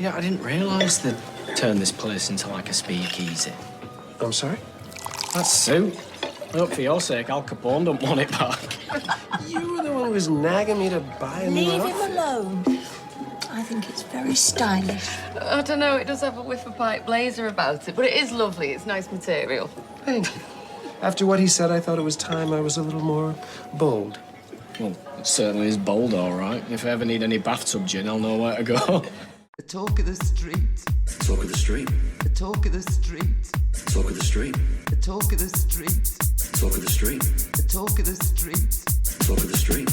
Yeah, I didn't realise they'd turned this place into like a speakeasy. I'm sorry? That suit. I hope for your sake Al Capone don't want it back. You were the one who was nagging me to buy a new Leave outfit. him alone. I think it's very stylish. I don't know, it does have a whiff of white blazer about it, but it is lovely. It's nice material. Thank you. After what he said, I thought it was time I was a little more bold. Well, it certainly is bold, all right. If I ever need any bathtub gin, I'll know where to go. The talk of the street. Talk of the street. The talk of the street. Talk of the street. The talk of the street. Talk of the street. The talk of the street. Talk of the street.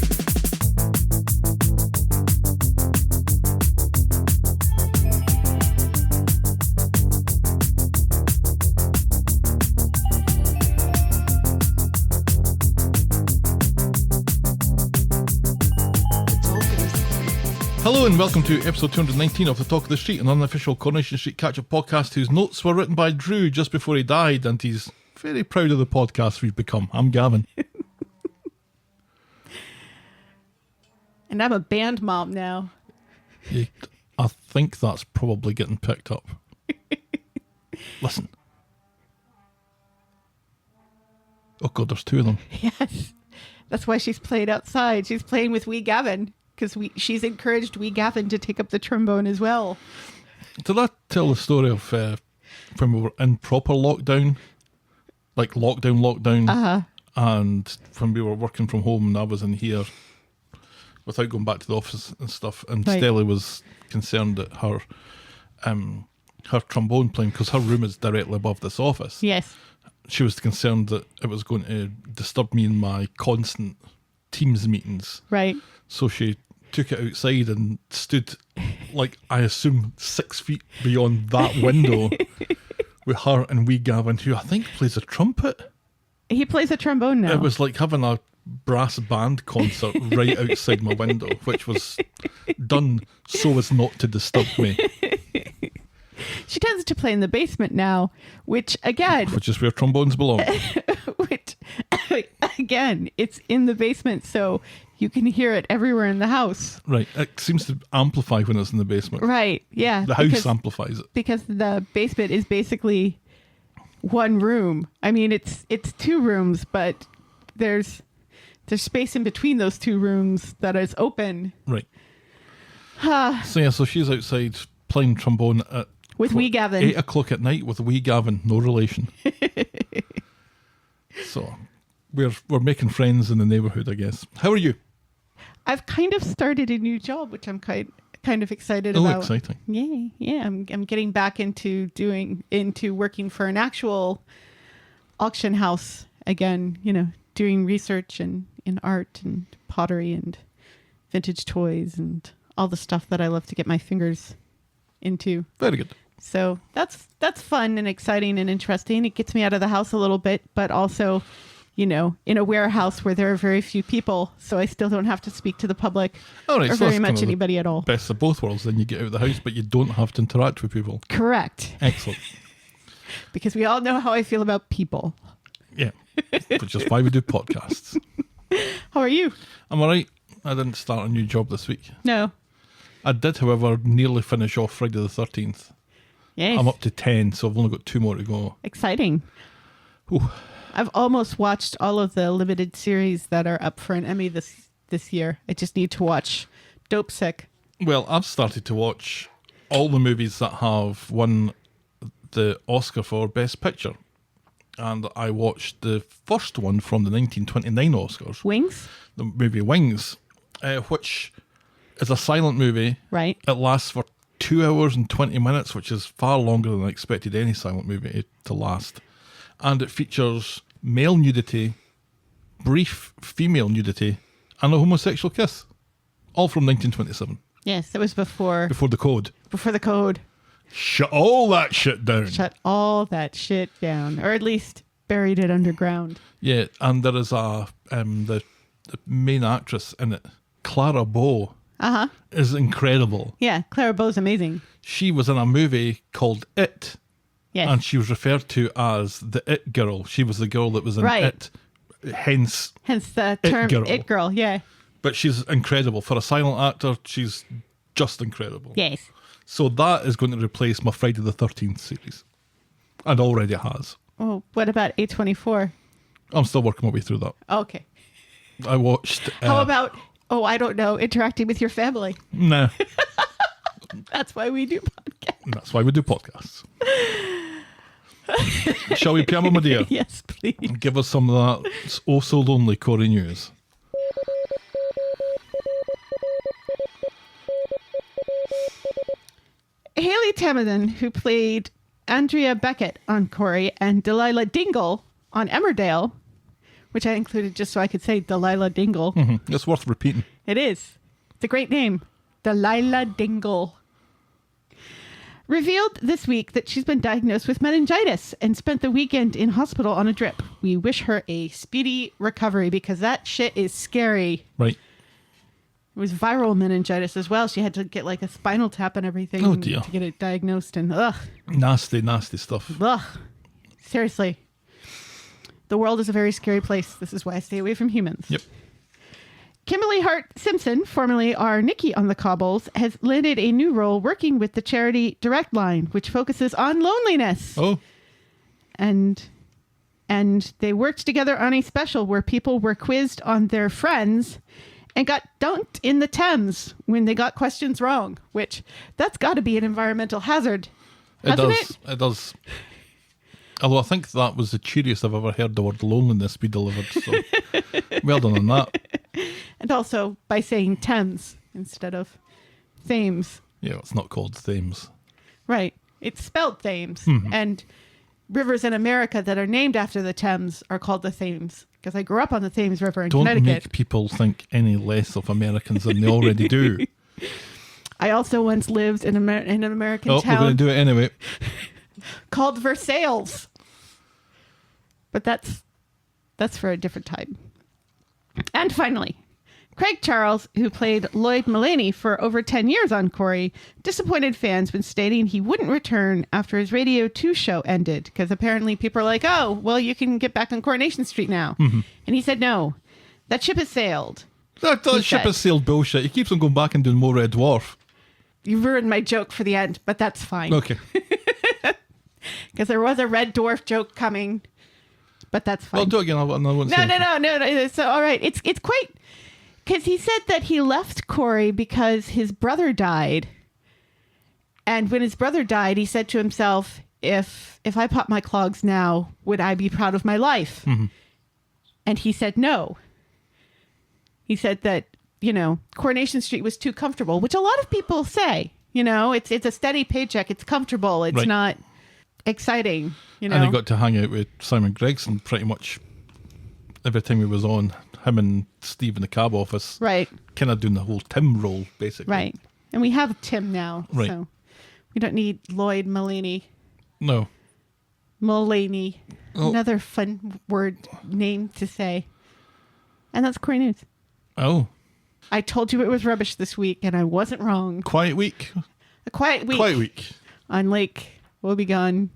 Hello and welcome to episode 219 of The Talk of the Street, an unofficial Coronation Street catch-up podcast whose notes were written by Drew just before he died, and he's very proud of the podcast we've become. I'm Gavin. And I'm a band mom now. I think that's probably getting picked up. Listen. Oh God, there's two of them. Yes. That's why she's playing outside. She's playing with wee Gavin. Because she's encouraged wee Gavin to take up the trombone as well. Did I tell the story of when we were in proper lockdown? Like lockdown? Uh-huh. And when we were working from home and I was in here without going back to the office and stuff, and Right. Stella was concerned that her trombone playing, because her room is directly above this office. Yes. She was concerned that it was going to disturb me in my constant Teams meetings. Right. So she took it outside and stood, like, I assume 6 feet beyond that window with her and wee Gavin, who I think plays a trumpet. He plays a trombone now. It was like having a brass band concert right outside my window, which was done so as not to disturb me. She tends to play in the basement now, which Which is where trombones belong. again, it's in the basement, so you can hear it everywhere in the house. Right. It seems to amplify when it's in the basement. Right, yeah. The house amplifies it. Because the basement is basically one room. I mean, it's two rooms, but there's space in between those two rooms that is open. Right. So she's outside playing trombone at With wee Gavin. 8 o'clock at night with wee Gavin, no relation. So we're making friends in the neighbourhood, I guess. How are you? I've kind of started a new job, which I'm kind of excited Oh, about. exciting. Yeah. I'm getting back into working for an actual auction house again, doing research in art and pottery and vintage toys and all the stuff that I love to get my fingers into. Very good. So that's fun and exciting and interesting. It gets me out of the house a little bit, but also, in a warehouse where there are very few people, so I still don't have to speak to the public All right, or so very that's much kind of anybody at all. Best of both worlds. Then you get out of the house, but you don't have to interact with people. Correct. Excellent. Because we all know how I feel about people. Yeah. Which is why we do podcasts. How are you? I'm all right. I didn't start a new job this week. No. I did, however, nearly finish off Friday the 13th. Yes. I'm up to 10, so I've only got 2 more to go. Exciting. Ooh. I've almost watched all of the limited series that are up for an Emmy this year. I just need to watch Dope Sick. Well, I've started to watch all the movies that have won the Oscar for Best Picture. And I watched the first one from the 1929 Oscars. Wings? The movie Wings, which is a silent movie. Right. It lasts for 2 hours and 20 minutes, which is far longer than I expected any silent movie to last. And it features male nudity, brief female nudity, and a homosexual kiss. All from 1927. Yes, it was before Before the code. Before the code. Shut all that shit down. Shut all that shit down. Or at least buried it underground. Yeah, and there is the main actress in it, Clara Bow, is incredible. Yeah, Clara Bow's amazing. She was in a movie called It. Yes. And she was referred to as the It Girl. She was the girl that was in It. Hence the term It Girl, yeah. But she's incredible. For a silent actor, she's just incredible. Yes. So that is going to replace my Friday the 13th series. And already has. Oh, what about A24? I'm still working my way through that. Okay. I watched... How about, I don't know, interacting with your family? Nah. That's why we do podcasts. That's why we do podcasts. Shall we, Preamble, my dear? Yes, please. Give us some of that so lonely Corrie news. Haley Tamiden, who played Andrea Beckett on Corrie and Delilah Dingle on Emmerdale, which I included just so I could say Delilah Dingle. Mm-hmm. It's worth repeating. It is. It's a great name. Delilah Dingle. Revealed this week that she's been diagnosed with meningitis and spent the weekend in hospital on a drip. We wish her a speedy recovery because that shit is scary. Right. It was viral meningitis as well. She had to get like a spinal tap and everything Oh, dear. to get it diagnosed. And Nasty, nasty stuff. Seriously. The world is a very scary place. This is why I stay away from humans. Yep. Kimberly Hart Simpson, formerly our Nikki on the Cobbles, has landed a new role working with the charity Direct Line, which focuses on loneliness. Oh. And they worked together on a special where people were quizzed on their friends and got dunked in the Thames when they got questions wrong, which that's got to be an environmental hazard. Hasn't it? It does. Although I think that was the cheeriest I've ever heard the word loneliness be delivered. So well done on that. And also by saying Thames instead of Thames. Yeah, it's not called Thames. Right. It's spelled Thames. Mm-hmm. And rivers in America that are named after the Thames are called the Thames. Because I grew up on the Thames River in Don't Connecticut. make people think any less of Americans than they already do. I also once lived in, in an American We're town going to do it anyway. called Versailles. But that's for a different time. And finally, Craig Charles, who played Lloyd Mullaney for over 10 years on Corrie, disappointed fans when stating he wouldn't return after his Radio 2 show ended, because apparently people are like, oh, well, you can get back on Coronation Street now. Mm-hmm. And he said, no, that ship has sailed. That ship has sailed bullshit. He keeps on going back and doing more Red Dwarf. You ruined my joke for the end, but that's fine. Okay. Because there was a Red Dwarf joke coming, but that's fine. I'll do it again. I won't say No. So, all right. It's quite... Because he said that he left Corrie because his brother died. And when his brother died, he said to himself, if I pop my clogs now, would I be proud of my life? Mm-hmm. And he said no. He said that, Coronation Street was too comfortable, which a lot of people say. It's a steady paycheck. It's comfortable. It's not exciting. And he got to hang out with Simon Gregson pretty much every time he was on. Him and Steve in the cab office. Right. Kind of doing the whole Tim role, basically. Right. And we have Tim now. Right. So we don't need Lloyd Mullaney. No. Mullaney. Oh. Another fun word name to say. And that's Corrie News. Oh. I told you it was rubbish this week, and I wasn't wrong. Quiet week. A quiet week. Quiet week. On Lake Wobegon.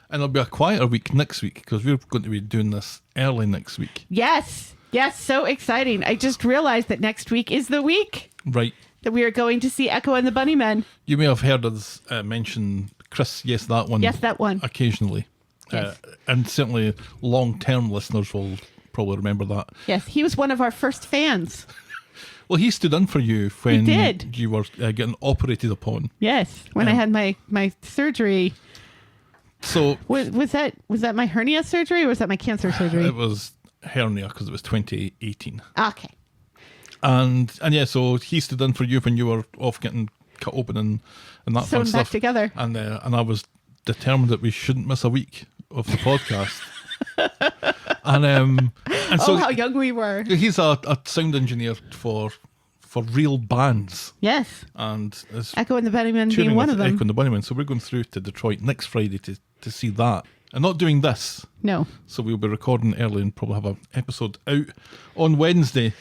And it'll be a quieter week next week because we're going to be doing this early next week. Yes. Yes, so exciting. I just realized that next week is the week Right. that we are going to see Echo and the Bunnymen. You may have heard us mention Chris, yes, that one. Yes, that one. Occasionally. Yes. And certainly long-term listeners will probably remember that. Yes, he was one of our first fans. Well, he stood in for you when He did. you were getting operated upon. Yes, when I had my surgery. So Was that my hernia surgery or was that my cancer surgery? it was hernia because it was 2018. Okay. And yeah, so he stood in for you when you were off getting cut open and that Sewn fun back stuff. together. And I was determined that we shouldn't miss a week of the podcast. and so how young we were. he's a sound engineer for real bands. Yes. And is Echo and the Bunnymen touring being one with of them. Echo and the Bunnymen. So we're going through to Detroit next Friday to see that. And not doing this. No. So we'll be recording early and probably have an episode out on Wednesday.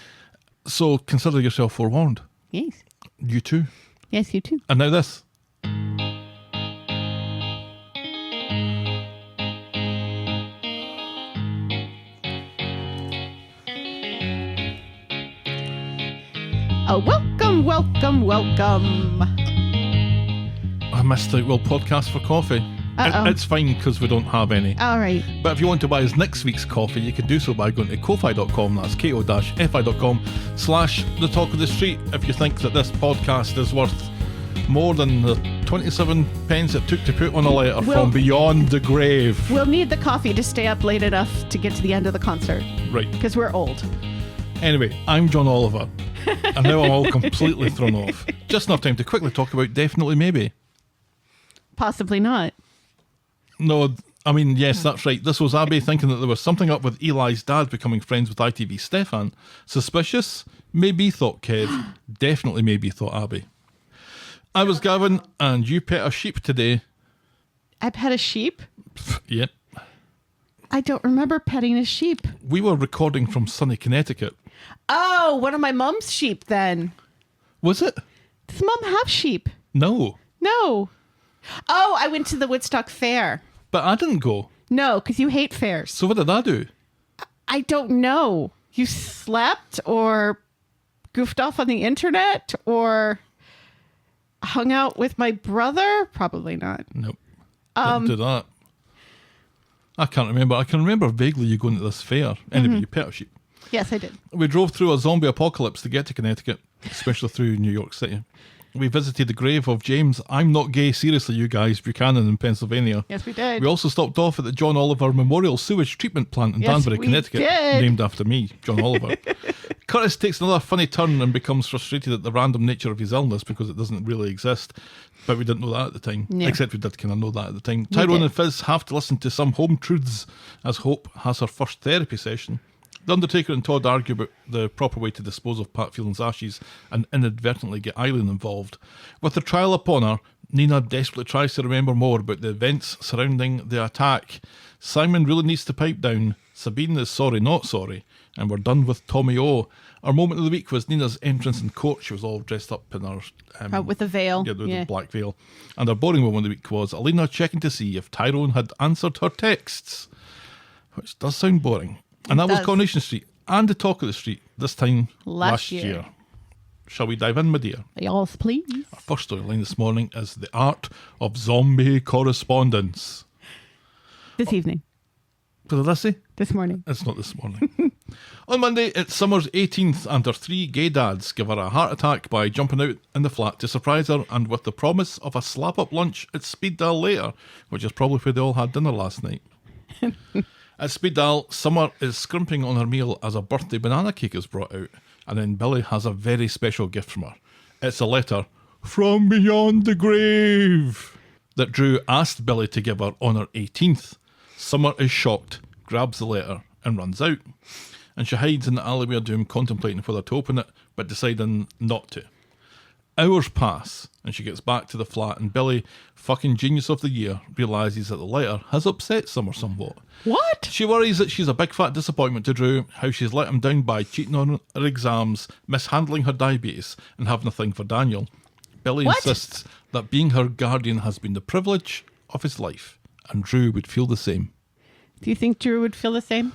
So consider yourself forewarned. Yes. You too. Yes, you too. And now this. Oh, welcome. missed out. We'll podcast for coffee. It's fine because we don't have any. All right. But if you want to buy us next week's coffee, you can do so by going to ko-fi.com. That's ko-fi.com/the talk of the street. If you think that this podcast is worth more than the 27 pence it took to put on a letter from beyond the grave. We'll need the coffee to stay up late enough to get to the end of the concert. Right. Because we're old. Anyway, I'm John Oliver. And now I'm all completely thrown off. Just enough time to quickly talk about Definitely Maybe. Possibly not. No, I mean, yes, that's right. This was Abby thinking that there was something up with Eli's dad becoming friends with ITV Stefan. Suspicious? Maybe, thought Kev. Definitely maybe, thought Abby. I was Gavin, and you pet a sheep today. I pet a sheep? Yep. I don't remember petting a sheep. We were recording from sunny Connecticut. Oh, one of my mum's sheep then. Was it? Does Mum have sheep? No. No. Oh, I went to the Woodstock Fair. But I didn't go. No, because you hate fairs. So what did I do? I don't know. You slept or goofed off on the internet or hung out with my brother? Probably not. Nope. Didn't do that. I can't remember. I can remember vaguely you going to this fair. Anyway, you pet a sheep. Yes, I did. We drove through a zombie apocalypse to get to Connecticut, especially through New York City. We visited the grave of James, I'm not gay, seriously you guys, Buchanan in Pennsylvania. Yes, we did. We also stopped off at the John Oliver Memorial Sewage Treatment Plant in Yes, Danbury, we Connecticut, did. named after me, John Oliver. Curtis takes another funny turn and becomes frustrated at the random nature of his illness because it doesn't really exist. But we didn't know that at the time. No. Except we did kind of know that at the time. We Tyrone did. and Fizz have to listen to some home truths as Hope has her first therapy session. The Undertaker and Todd argue about the proper way to dispose of Pat Phelan's ashes and inadvertently get Eileen involved. With the trial upon her, Nina desperately tries to remember more about the events surrounding the attack. Simon really needs to pipe down. Sabine is sorry, not sorry. And we're done with Tommy O. Our moment of the week was Nina's entrance in court. She was all dressed up in her... with a veil. Yeah, with the black veil. And our boring moment of the week was Alina checking to see if Tyrone had answered her texts. Which does sound boring. And that was Coronation Street and the talk of the street, this time last year. Shall we dive in, my dear? Yes, please. Our first storyline this morning is the Art of Zombie Correspondence. This evening. What did I say? This morning. It's not this morning. On Monday, it's Summer's 18th, and her 3 gay dads give her a heart attack by jumping out in the flat to surprise her, and with the promise of a slap-up lunch at Speed Dial later, which is probably where they all had dinner last night. At Speed Dial, Summer is scrimping on her meal as a birthday banana cake is brought out, and then Billy has a very special gift from her. It's a letter from beyond the grave that Drew asked Billy to give her on her 18th. Summer is shocked, grabs the letter, and runs out. And she hides in the alleyway of doom, contemplating whether to open it, but deciding not to. Hours pass, and she gets back to the flat, and Billy, fucking genius of the year, realises that the letter has upset Summer somewhat. What? She worries that she's a big fat disappointment to Drew, how she's let him down by cheating on her exams, mishandling her diabetes, and having a thing for Daniel. Billy insists that being her guardian has been the privilege of his life, and Drew would feel the same. Do you think Drew would feel the same?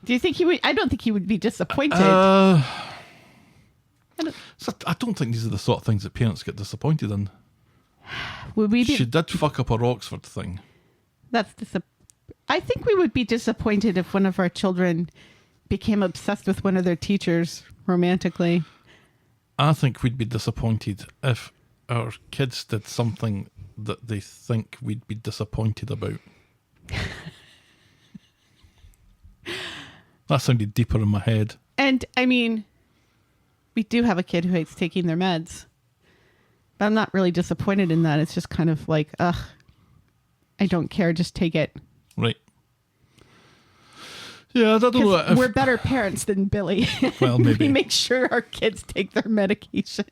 Do you think he would? I don't think he would be disappointed. I don't think these are the sort of things that parents get disappointed in. Would we be? She did fuck up her Oxford thing. I think we would be disappointed if one of our children became obsessed with one of their teachers romantically. I think we'd be disappointed if our kids did something that they think we'd be disappointed about. That sounded deeper in my head. And, I mean, we do have a kid who hates taking their meds. But I'm not really disappointed in that. It's just kind of like, ugh, I don't care. Just take it. Right. Yeah, I don't know. If, we're better parents than Billy. Well, maybe. We make sure our kids take their medication.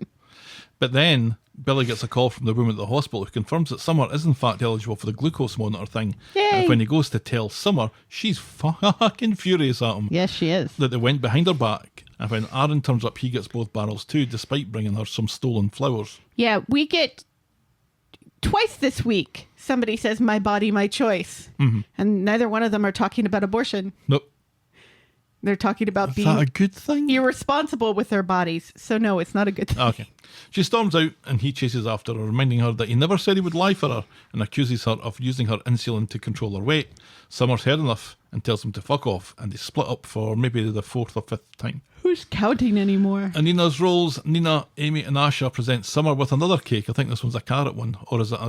But then Billy gets a call from the woman at the hospital who confirms that Summer is in fact eligible for the glucose monitor thing. Yay. And when he goes to tell Summer, she's fucking furious at him. Yes, she is. That they went behind her back. And when Aaron turns up, he gets both barrels too, despite bringing her some stolen flowers. Yeah, we get twice this week. Somebody says, my body, my choice. Mm-hmm. And neither one of them are talking about abortion. Nope. They're talking about Is being that a good thing? irresponsible with their bodies. So no, it's not a good thing. Okay. She storms out and he chases after her, reminding her that he never said he would lie for her and accuses her of using her insulin to control her weight. Summer's heard enough and tells him to fuck off, and they split up for maybe the 4th or 5th time. Who's counting anymore? And Nina's roles, Nina, Amy and Asha present Summer with another cake. I think this one's a carrot one, or is it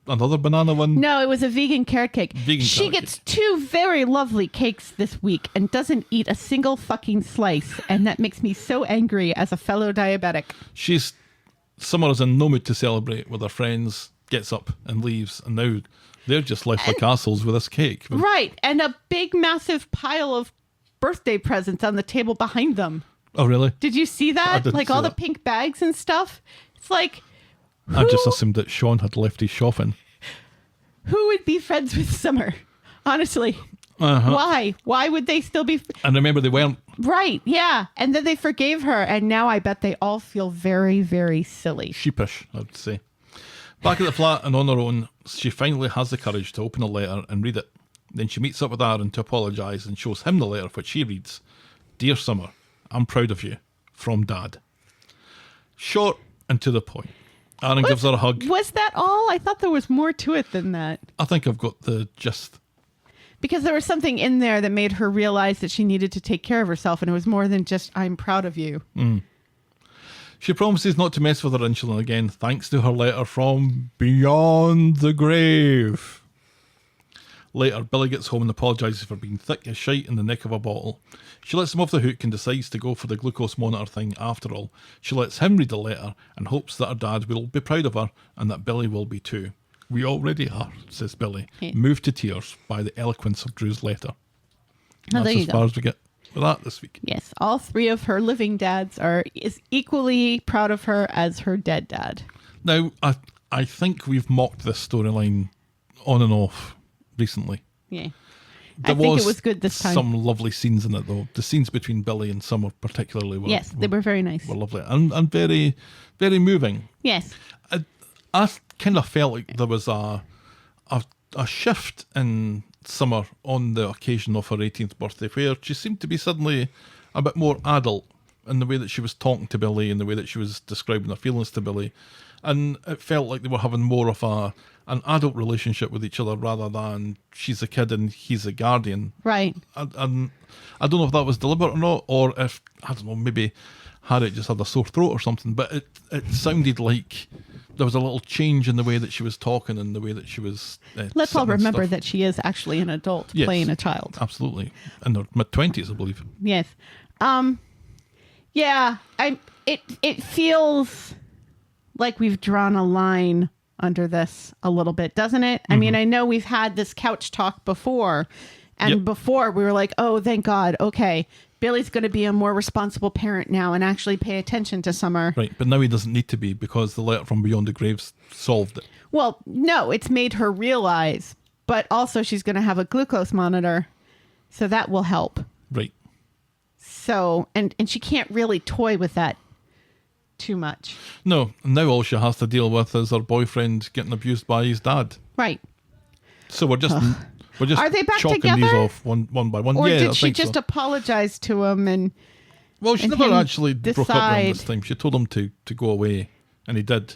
another banana one? No, it was a vegan carrot cake. Vegan she carrot gets 2 very lovely cakes this week and doesn't eat a single fucking slice. And that makes me so angry as a fellow diabetic. Summer is in no mood to celebrate with her friends, gets up and leaves, and now they're just left like assholes with this cake. Right. And a big, massive pile of birthday presents on the table behind them. Oh, really? Did you see I that? didn't Like see all that. the pink bags and stuff? It's like, I just assumed that Sean had left his shopping. who would be friends with Summer? Honestly. Uh-huh. Why? Why would they still be... And remember, they weren't. Right, yeah. And then they forgave her, and now I bet they all feel very, very silly. Sheepish, I would say. Back at the flat and on her own, she finally has the courage to open the letter and read it. Then she meets up with Aaron to apologise and shows him the letter, which he reads. Dear Summer, I'm proud of you. From Dad. Short and to the point. Aaron gives her a hug. Was that all? I thought there was more to it than that. I think I've got the gist. Because there was something in there that made her realize that she needed to take care of herself, and it was more than just, I'm proud of you. She promises not to mess with her insulin again, thanks to her letter from beyond the grave. Later, Billy gets home and apologises for being thick as shite in the neck of a bottle. She lets him off the hook and decides to go for the glucose monitor thing after all. She lets him read the letter and hopes that her dad will be proud of her and that Billy will be too. We already are, says Billy, moved to tears by the eloquence of Drew's letter. Oh, That's there you as go. far as we get with that this week. Yes, all 3 of her living dads are as equally proud of her as her dead dad. Now, I think we've mocked this storyline on and off recently. Yeah. There I think it was good this time. Some lovely scenes in it, though. The scenes between Billy and Summer, particularly, Yes, they were very nice. were lovely and very, very moving. Yes. I kind of felt like there was a shift in Summer on the occasion of her 18th birthday, where she seemed to be suddenly a bit more adult in the way that she was talking to Billy and the way that she was describing her feelings to Billy. And it felt like they were having more of an adult relationship with each other rather than she's a kid and he's a guardian. Right. And I don't know if that was deliberate or not, or if, I don't know, maybe Harriet just had a sore throat or something, but it sounded like there was a little change in the way that she was talking and the way that she was Let's all sitting and remember stuff. that she is actually an adult Yes, playing a child. Absolutely. In her mid-20s, I believe. Yes. Yeah, it feels like we've drawn a line under this a little bit, doesn't it? I mean, I know we've had this couch talk before, and before we were like, oh, thank God, okay, Billy's going to be a more responsible parent now and actually pay attention to Summer. Right, but now he doesn't need to be because the letter from Beyond the Graves solved it. Well, no, it's made her realize, but also she's going to have a glucose monitor, so that will help. Right. So, and she can't really toy with that too much. No, and now all she has to deal with is her boyfriend getting abused by his dad. Right. So we're just Are they back chalking together? these off one by one. Or yeah, I did she think just so. apologize to him and... Well, she and never him actually broke up with him this decide- time. She told him to go away, and he did.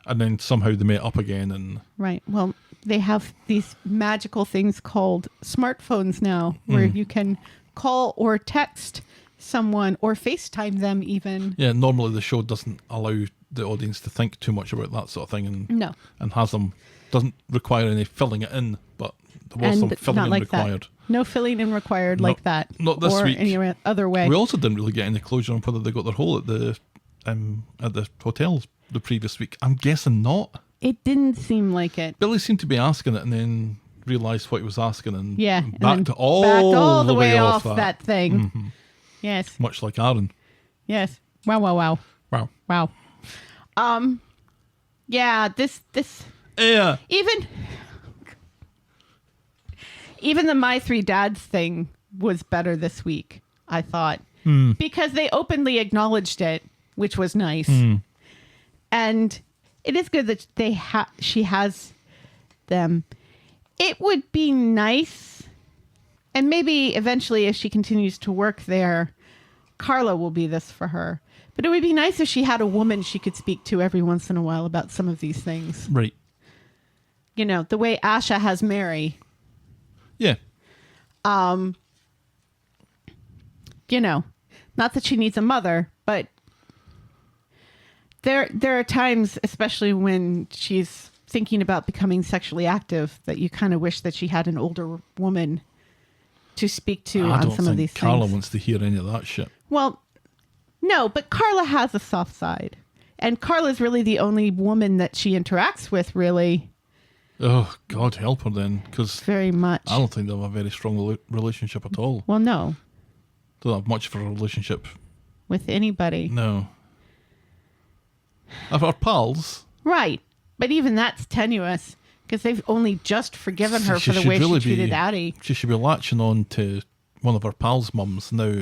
And then somehow they met up again. And Right. Well, they have these magical things called smartphones now, where you can call or text someone or FaceTime them even. yeah, normally the show doesn't allow the audience to think too much about that sort of thing, and No. and doesn't require any filling it in, but there was some filling not in like required. that. No filling in required like that. not this or week. any other way. We also didn't really get any closure on whether they got their hole at the hotels the previous week. I'm guessing not. It didn't seem like it. Billy seemed to be asking it and then realised what he was asking and Yeah. and then backed backed all the way off that. that thing. Yes. Much like Aaron. Yes. Wow, wow, wow. Wow. Wow. Yeah, this Yeah. even the My Three Dads thing was better this week, I thought. Because they openly acknowledged it, which was nice. And it is good that she has them. It would be nice And maybe eventually, as she continues to work there, Carla will be this for her. But it would be nice if she had a woman she could speak to every once in a while about some of these things. Right. You know, the way Asha has Mary. Yeah. You know, not that she needs a mother, but there are times, especially when she's thinking about becoming sexually active, that you kind of wish that she had an older woman to speak to on some of these things. Carla wants to hear any of that shit. Well, no, but Carla has a soft side. And Carla's really the only woman that she interacts with, really. Oh, God help her then, because Very much. I don't think they have a very strong relationship at all. Well, no. Don't have much of a relationship. With anybody. No. Of our pals. Right. But even that's tenuous, because they've only just forgiven her for the way she treated Aadi. She should be latching on to one of our pals' mums now.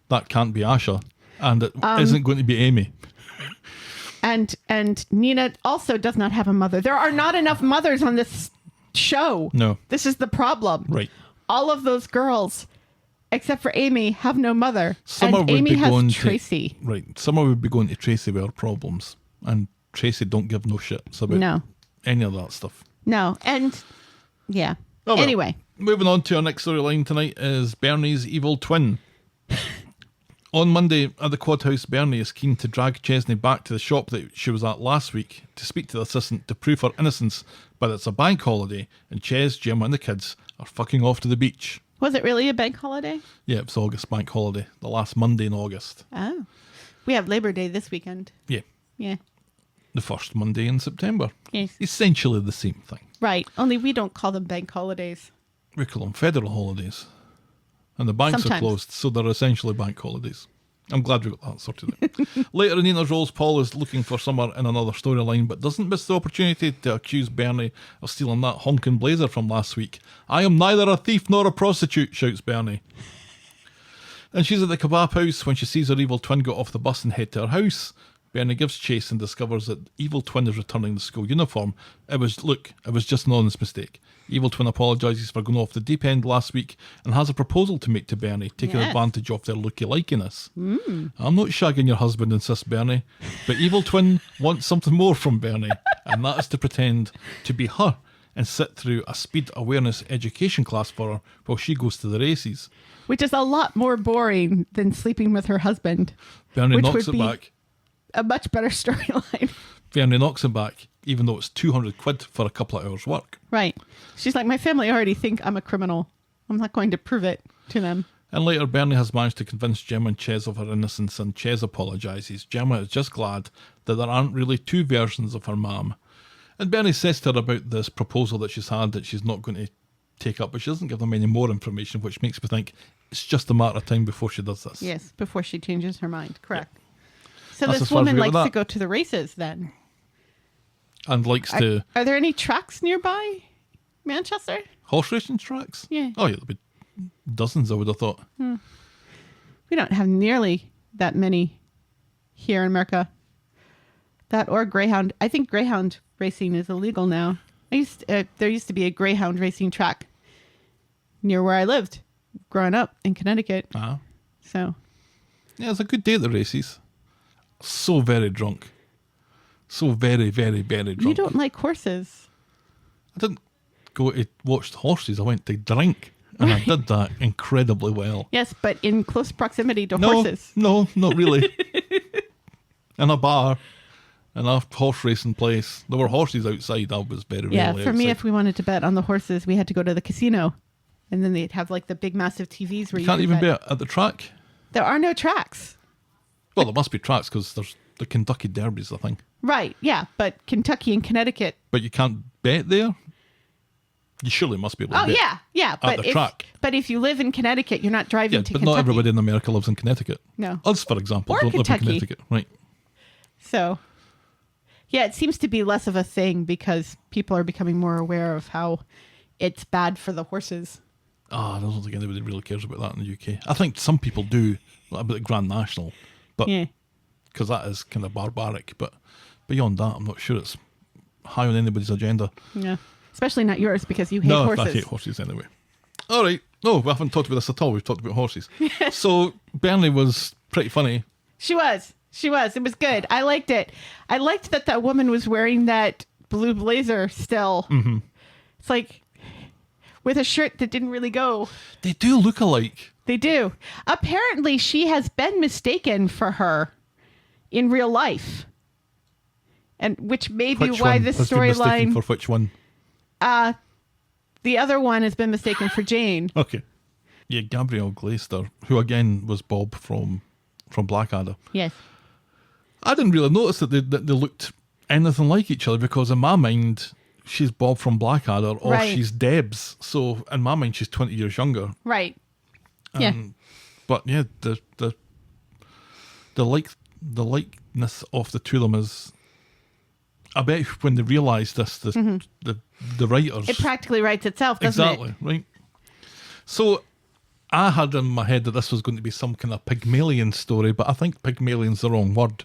That can't be Asha, and it isn't going to be Amy. And Nina also does not have a mother. There are not enough mothers on this show. No. This is the problem. Right. All of those girls, except for Amy, have no mother. Summer and would Amy be has going Tracy. Right. Summer would be going to Tracy with her problems, and Tracy don't give no shits about any of that stuff. No. And, yeah. Oh, well. Anyway. Moving on to our next storyline tonight is Bernie's evil twin. On Monday at the Quad House, Bernie is keen to drag Chesney back to the shop that she was at last week to speak to the assistant to prove her innocence, but it's a bank holiday and Ches, Jim and the kids are fucking off to the beach. Was it really a bank holiday? Yeah, it was August bank holiday, the last Monday in August. Oh. We have Labor Day this weekend. Yeah. Yeah. The first Monday in September. Yes. Essentially the same thing. Right. Only we don't call them bank holidays. We call them federal holidays. And the banks Sometimes. are closed, so they're essentially bank holidays. I'm glad we got that sorted out. Later in Nina's Rolls, Paul is looking for Summer in another storyline, but doesn't miss the opportunity to accuse Bernie of stealing that honking blazer from last week. I am neither a thief nor a prostitute, shouts Bernie. And she's at the kebab house when she sees her evil twin get off the bus and head to her house. Bernie gives chase and discovers that evil twin is returning the school uniform. It was just an honest mistake. Evil twin apologises for going off the deep end last week and has a proposal to make to Bernie, taking advantage of their looky-likiness. I'm not shagging your husband, insists Bernie, but evil twin wants something more from Bernie, and that is to pretend to be her and sit through a speed awareness education class for her while she goes to the races. Which is a lot more boring than sleeping with her husband. Bernie knocks it back. A much better storyline. Bernie knocks it back, even though it's 200 quid for a couple of hours' work. Right. She's like, my family already think I'm a criminal. I'm not going to prove it to them. And later, Bernie has managed to convince Gemma and Ches of her innocence, and Ches apologises. Gemma is just glad that there aren't really two versions of her mum. And Bernie says to her about this proposal that she's had that she's not going to take up, but she doesn't give them any more information, which makes me think it's just a matter of time before she does this. Yes, before she changes her mind. Correct. Yeah. So That's this as far as woman we get likes with to that. go to the races then. And likes to... Are there any tracks nearby Manchester? Horse racing tracks? Yeah. Oh, yeah, there'll be dozens, I would have thought. We don't have nearly that many here in America. That or Greyhound. I think Greyhound racing is illegal now. There used to be a Greyhound racing track near where I lived growing up in Connecticut. Ah. So... Yeah, it's a good day at the races. So very drunk. So very, very, very drunk. You don't like horses. I didn't go to watch the horses. I went to drink. And I did that incredibly well. Yes, but in close proximity to horses. No, not really. In a bar. In a horse racing place. There were horses outside. I was very Yeah, rarely for me, outside. if we wanted to bet on the horses, we had to go to the casino. And then they'd have like the big massive TVs where You you can't could even bet. be at the track. There are no tracks. Well, there must be tracks because there's the Kentucky Derby's the thing. Right, yeah, but Kentucky and Connecticut. But you can't bet there? You surely must be able to bet. Yeah. At But the track. But if you live in Connecticut, you're not driving Yeah, to but Kentucky. not everybody in America lives in Connecticut. No. Us, for example, Or don't live Kentucky. in Connecticut. Right. So, yeah, it seems to be less of a thing because people are becoming more aware of how it's bad for the horses. Oh, I don't think anybody really cares about that in the UK. I think some people do, like about the Grand National, but Yeah. because that is kind of barbaric. But beyond that, I'm not sure it's high on anybody's agenda. Yeah. Especially not yours because you hate No, horses. I hate horses anyway. All right. No, we haven't talked about this at all. We've talked about horses. So Bernie was pretty funny. She was. It was good. I liked it. I liked that woman was wearing that blue blazer still. Mm-hmm. It's like with a shirt that didn't really go. They do look alike. They do. Apparently, she has been mistaken for her in real life. And which may be why this storyline... For which one? The other one has been mistaken for Jane. Okay. Yeah, Gabrielle Glaister, who again was Bob from Blackadder. Yes. I didn't really notice that they looked anything like each other because in my mind, she's Bob from Blackadder or Right. she's Debs. So in my mind, she's 20 years younger. Right. Yeah. But yeah, the likeness of the two of them is... I bet when they realised this, the writers... It practically writes itself, doesn't exactly, right? So I had in my head that this was going to be some kind of Pygmalion story, but I think Pygmalion's the wrong word.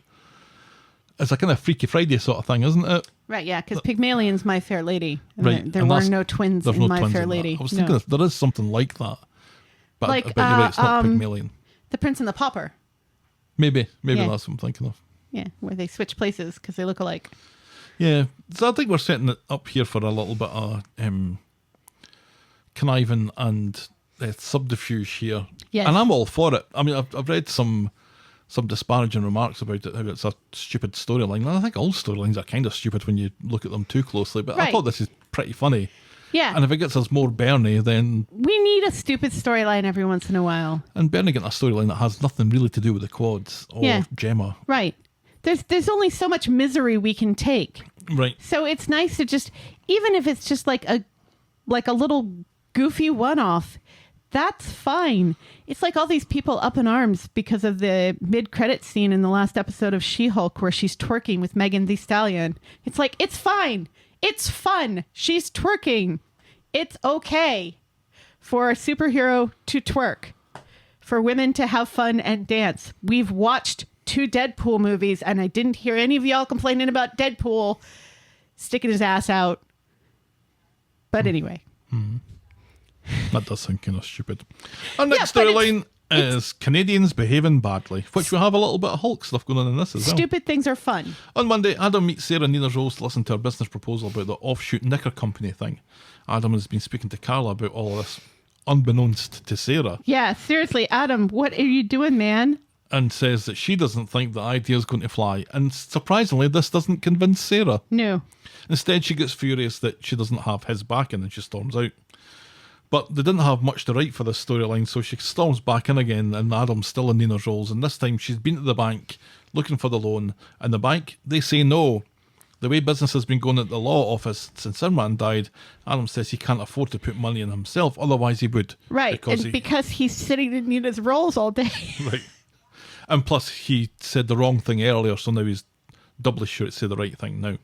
It's a kind of Freaky Friday sort of thing, isn't it? Right, yeah, because Pygmalion's My Fair Lady. And Right. There and were that's- no twins there's in no My twins Fair in that. Lady. I was thinking there is something like that. But Like, I bet you're right, it's not Pygmalion. The Prince and the Pauper. Maybe Yeah. that's what I'm thinking of. Yeah, where they switch places because they look alike. Yeah, so I think we're setting it up here for a little bit of conniving and subterfuge here. Yes. And I'm all for it. I mean, I've read some disparaging remarks about it, how it's a stupid storyline. And I think all storylines are kind of stupid when you look at them too closely, but I Right. thought this is pretty funny. Yeah. And if it gets us more Bernie, then... We need a stupid storyline every once in a while. And Bernie getting a storyline that has nothing really to do with the quads or Yeah. Gemma. Right. There's only so much misery we can take. Right. So it's nice to just, even if it's just like a little goofy one-off, that's fine. It's like all these people up in arms because of the mid-credit scene in the last episode of She-Hulk where she's twerking with Megan Thee Stallion. It's like, it's fine. It's fun. She's twerking. It's okay for a superhero to twerk, for women to have fun and dance. We've watched 2 Deadpool movies, and I didn't hear any of y'all complaining about Deadpool sticking his ass out. But anyway. That does sound kind of stupid. Our next but storyline is Canadians behaving badly, which we have a little bit of Hulk stuff going on in this as well. Stupid things are fun. On Monday, Adam meets Sarah and Nina's Rose to listen to her business proposal about the offshoot knicker company thing. Adam has been speaking to Carla about all of this, unbeknownst to Sarah, Yeah, seriously, Adam, what are you doing, man? and says that she doesn't think the idea is going to fly. And surprisingly, this doesn't convince Sarah. No. Instead, she gets furious that she doesn't have his backing and she storms out. But they didn't have much to write for this storyline, so she storms back in again, and Adam's still in Nina's roles. And this time, she's been to the bank looking for the loan, and the bank, they say no. The way business has been going at the law office since her man died, Adam says he can't afford to put money in himself, otherwise he would. Right, because he's sitting in Nina's roles all day. Right. And plus, he said the wrong thing earlier, so now he's doubly sure to say the right thing now.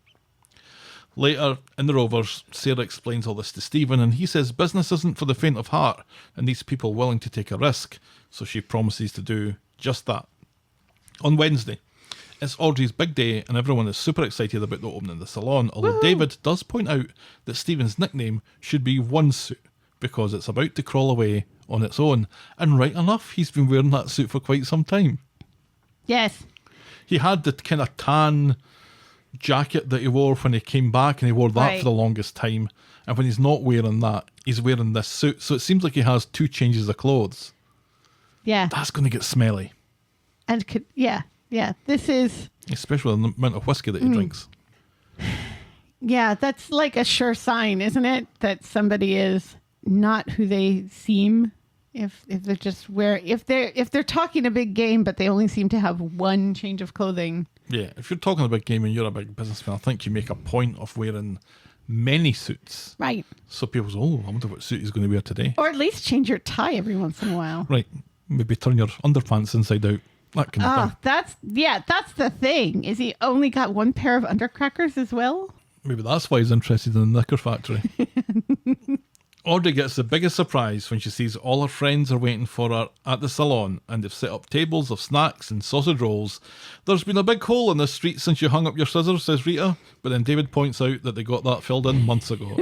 Later, in the Rovers, Sarah explains all this to Stephen, and he says business isn't for the faint of heart and needs people willing to take a risk, so she promises to do just that. On Wednesday, it's Audrey's big day, and everyone is super excited about the opening of the salon, although Woo-hoo. David does point out that Stephen's nickname should be One Suit, because it's about to crawl away on its own, and right enough, he's been wearing that suit for quite some time. Yes. He had the kind of tan jacket that he wore when he came back, and he wore that Right. for the longest time. And when he's not wearing that, he's wearing this suit. So it seems like he has 2 changes of clothes. Yeah. That's going to get smelly, And yeah. This is, especially with the amount of whiskey that he drinks. yeah, that's like a sure sign, isn't it? That somebody is not who they seem. If they're just if they're talking a big game, but they only seem to have 1 change of clothing. Yeah, if you're talking about game and you're a big businessman, I think you make a point of wearing many suits. Right. So people say, oh, I wonder what suit he's going to wear today. Or at least change your tie every once in a while. Right. Maybe turn your underpants inside out. That kind of thing. That's the thing. Is he only got 1 pair of undercrackers as well? Maybe that's why he's interested in the knicker factory. Audrey gets the biggest surprise when she sees all her friends are waiting for her at the salon, and they've set up tables of snacks and sausage rolls. There's been a big hole in the street since you hung up your scissors, says Rita, but then David points out that they got that filled in months ago.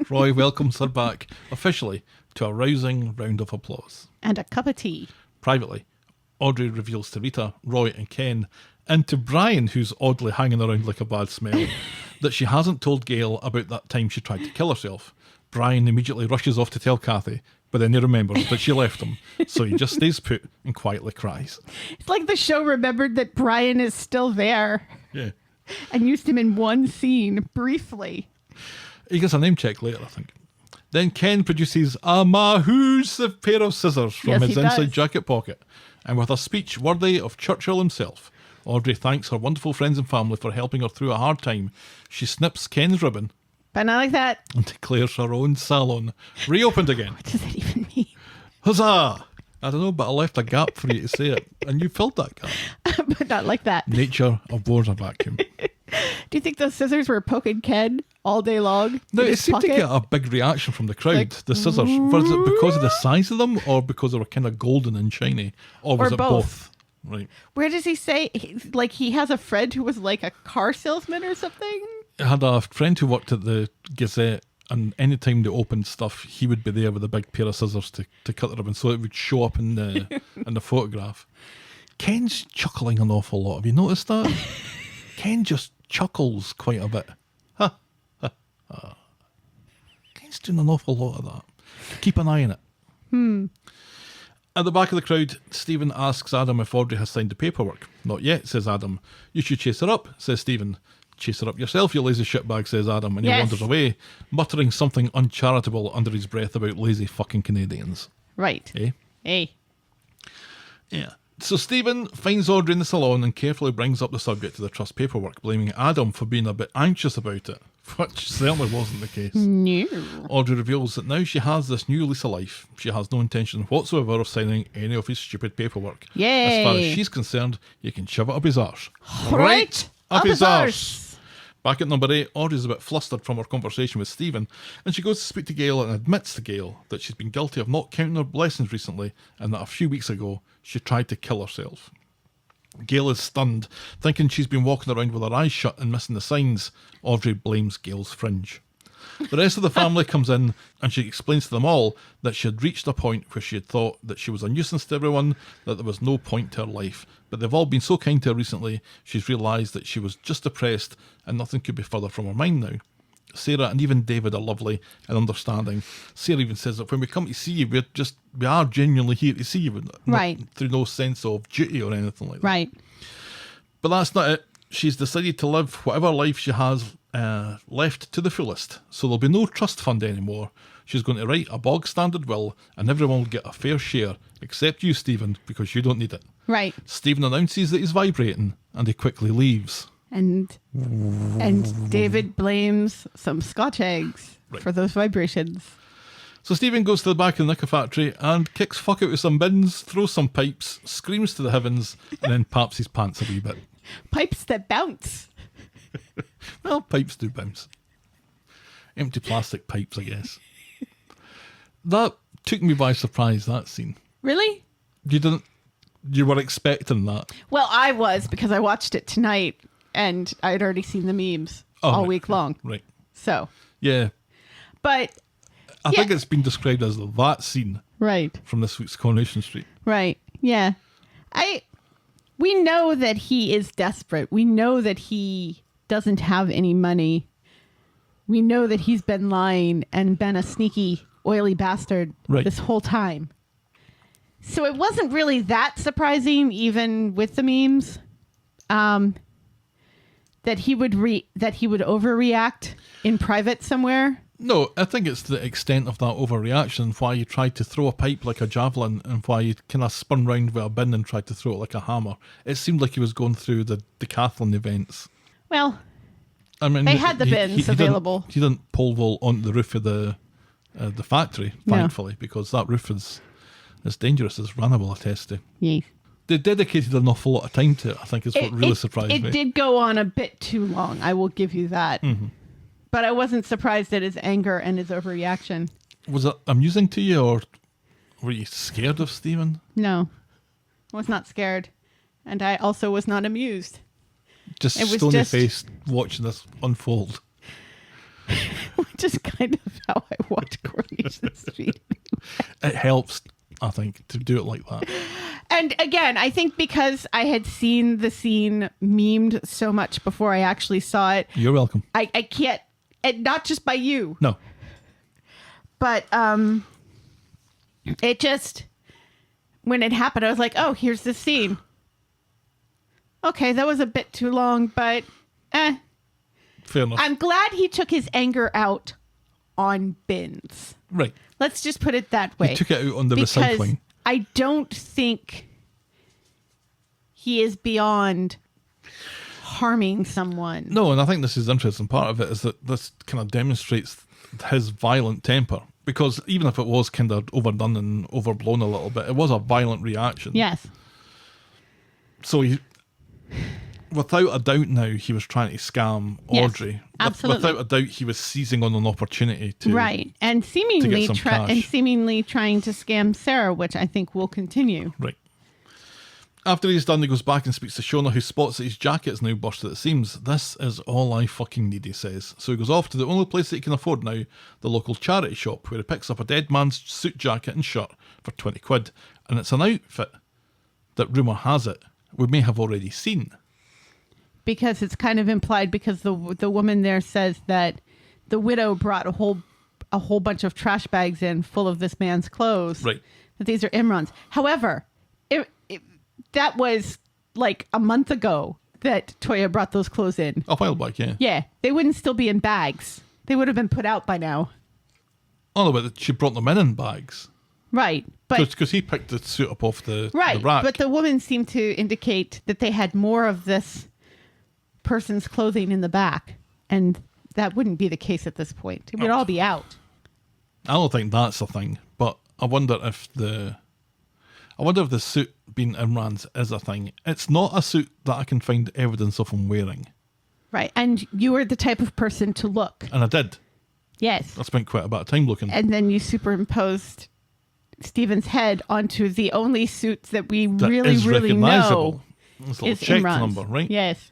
Roy welcomes her back officially to a rousing round of applause. And a cup of tea. Privately, Audrey reveals to Rita, Roy and Ken, and to Brian, who's oddly hanging around like a bad smell, that she hasn't told Gail about that time she tried to kill herself. Brian immediately rushes off to tell Kathy, but then he remembers that she left him, so he just stays put and quietly cries. It's like the show remembered that Brian is still there. Yeah. And used him in one scene, briefly. He gets a name check later, I think. Then Ken produces a massive pair of scissors from Yes, his he inside does. jacket pocket, and with a speech worthy of Churchill himself, Audrey thanks her wonderful friends and family for helping her through a hard time. She snips Ken's ribbon But not like that. and declares her own salon reopened again. What does that even mean? Huzzah! I don't know, but I left a gap for you to say it, and you filled that gap. But not like that. Nature abhors a vacuum. Do you think those scissors were poking Ken all day long? No, in it his seemed to pocket? get a big reaction from the crowd. Like, the scissors. Was it because of the size of them, or because they were kind of golden and shiny? Or was Or it both. Right. Where does he say, he has a friend who was like a car salesman or something? I had a friend who worked at the Gazette, and any time they opened stuff, he would be there with a big pair of scissors to cut the ribbon, so it would show up in the in the photograph. Ken's chuckling an awful lot. Have you noticed that? Ken just chuckles quite a bit. Ha, ha, ha. Ken's doing an awful lot of that. Keep an eye on it. At the back of the crowd, Stephen asks Adam if Audrey has signed the paperwork. Not yet, says Adam. You should chase her up, says Stephen. Chase her up yourself, you lazy shitbag, says Adam, and he Yes. wanders away, muttering something uncharitable under his breath about lazy fucking Canadians. Right. Eh? Hey. Yeah. So Stephen finds Audrey in the salon and carefully brings up the subject to the trust paperwork, blaming Adam for being a bit anxious about it, which certainly wasn't the case. No. Audrey reveals that now she has this new lease of life. She has no intention whatsoever of signing any of his stupid paperwork. Yay. As far as she's concerned, you can shove it up his arse. Right up his arse. arse. Back at number 8, Audrey's a bit flustered from her conversation with Stephen, and she goes to speak to Gail and admits to Gail that she's been guilty of not counting her blessings recently, and that a few weeks ago she tried to kill herself. Gail is stunned, thinking she's been walking around with her eyes shut and missing the signs. Audrey blames Gail's fringe. The rest of the family comes in, and she explains to them all that she had reached a point where she had thought that she was a nuisance to everyone, that there was no point to her life. But they've all been so kind to her recently, she's realised that she was just depressed and nothing could be further from her mind now. Sarah and even David are lovely and understanding. Sarah even says that when we come to see you, we are genuinely here to see you, not Right. through no sense of duty or anything like that. Right. But that's not it. She's decided to live whatever life she has left to the fullest. So there'll be no trust fund anymore. She's going to write a bog standard will, and everyone will get a fair share, except you, Stephen, because you don't need it. Right. Stephen announces that he's vibrating, and he quickly leaves. And David blames some Scotch eggs Right. for those vibrations. So Stephen goes to the back of the knicker factory and kicks fuck out with some bins, throws some pipes, screams to the heavens, and then paps his pants a wee bit. Pipes that bounce. Well, pipes do bounce. Empty plastic pipes, I guess. That took me by surprise, that scene. Really? You were expecting that. Well, I was, because I watched it tonight and I had already seen the memes all right. week long. Right. So, Yeah. but I think it's been described as that scene right. from this week's Coronation Street. Right. Yeah. We know that he is desperate. We know that he doesn't have any money. We know that he's been lying and been a sneaky, oily bastard Right. this whole time. So it wasn't really that surprising, even with the memes, that he would overreact in private somewhere. No, I think it's the extent of that overreaction, why he tried to throw a pipe like a javelin and why he kind of spun round with a bin and tried to throw it like a hammer. It seemed like he was going through the decathlon events. Well, I mean, they had the bins available. He didn't pole vault onto the roof of the factory, No. thankfully, because that roof is as dangerous as runnable, I test to. yes. They dedicated an awful lot of time to it, I think is what really surprised me. It did go on a bit too long. I will give you that. Mm-hmm. But I wasn't surprised at his anger and his overreaction. Was it amusing to you, or were you scared of Stephen? No, I was not scared. And I also was not amused. Just It was stony-faced watching this unfold. Which is kind of how I watch Coronation Street. it helps, I think, to do it like that. And again, I think because I had seen the scene memed so much before I actually saw it, You're welcome. I can't, and not just by you, No. but it just, when it happened, I was like, oh, here's the scene. Okay, that was a bit too long, but Fair enough. I'm glad he took his anger out on bins. Right. Let's just put it that way. He took it out on the because recycling. I don't think he is beyond harming someone. No, and I think this is the interesting part of it is that this kind of demonstrates his violent temper. Because even if it was kind of overdone and overblown a little bit, it was a violent reaction. Yes. So he, without a doubt now, he was trying to scam Yes, Audrey. absolutely. Without a doubt, he was seizing on an opportunity to... Right. And seemingly some cash. trying to scam Sarah, which I think will continue. Right. After he's done, he goes back and speaks to Shona, who spots that his jacket is now busted at the seams. This is all I fucking need, he says. So he goes off to the only place that he can afford now, the local charity shop, where he picks up a dead man's suit jacket and shirt for 20 quid. And it's an outfit that, rumour has it, we may have already seen. Because it's kind of implied, because the woman there says that the widow brought a whole bunch of trash bags in full of this man's clothes. Right. That these are Imran's. However, that was like a month ago that Toyah brought those clothes in. A while back, yeah. Yeah, they wouldn't still be in bags. They would have been put out by now. Oh, no, but she brought them in bags. Right, but Because he picked the suit up off the right, rack. but the woman seemed to indicate that they had more of this person's clothing in the back, and that wouldn't be the case at this point. It would all be out. I don't think that's the thing, but I wonder if the suit being Imran's is a thing. It's not a suit that I can find evidence of him wearing. Right, and you were the type of person to look. And I did. Yes. I spent quite a bit of time looking. And then you superimposed Stephen's head onto the only suit that we That really, is really know recognisable. It's a little is check Imran's. number, right? Yes.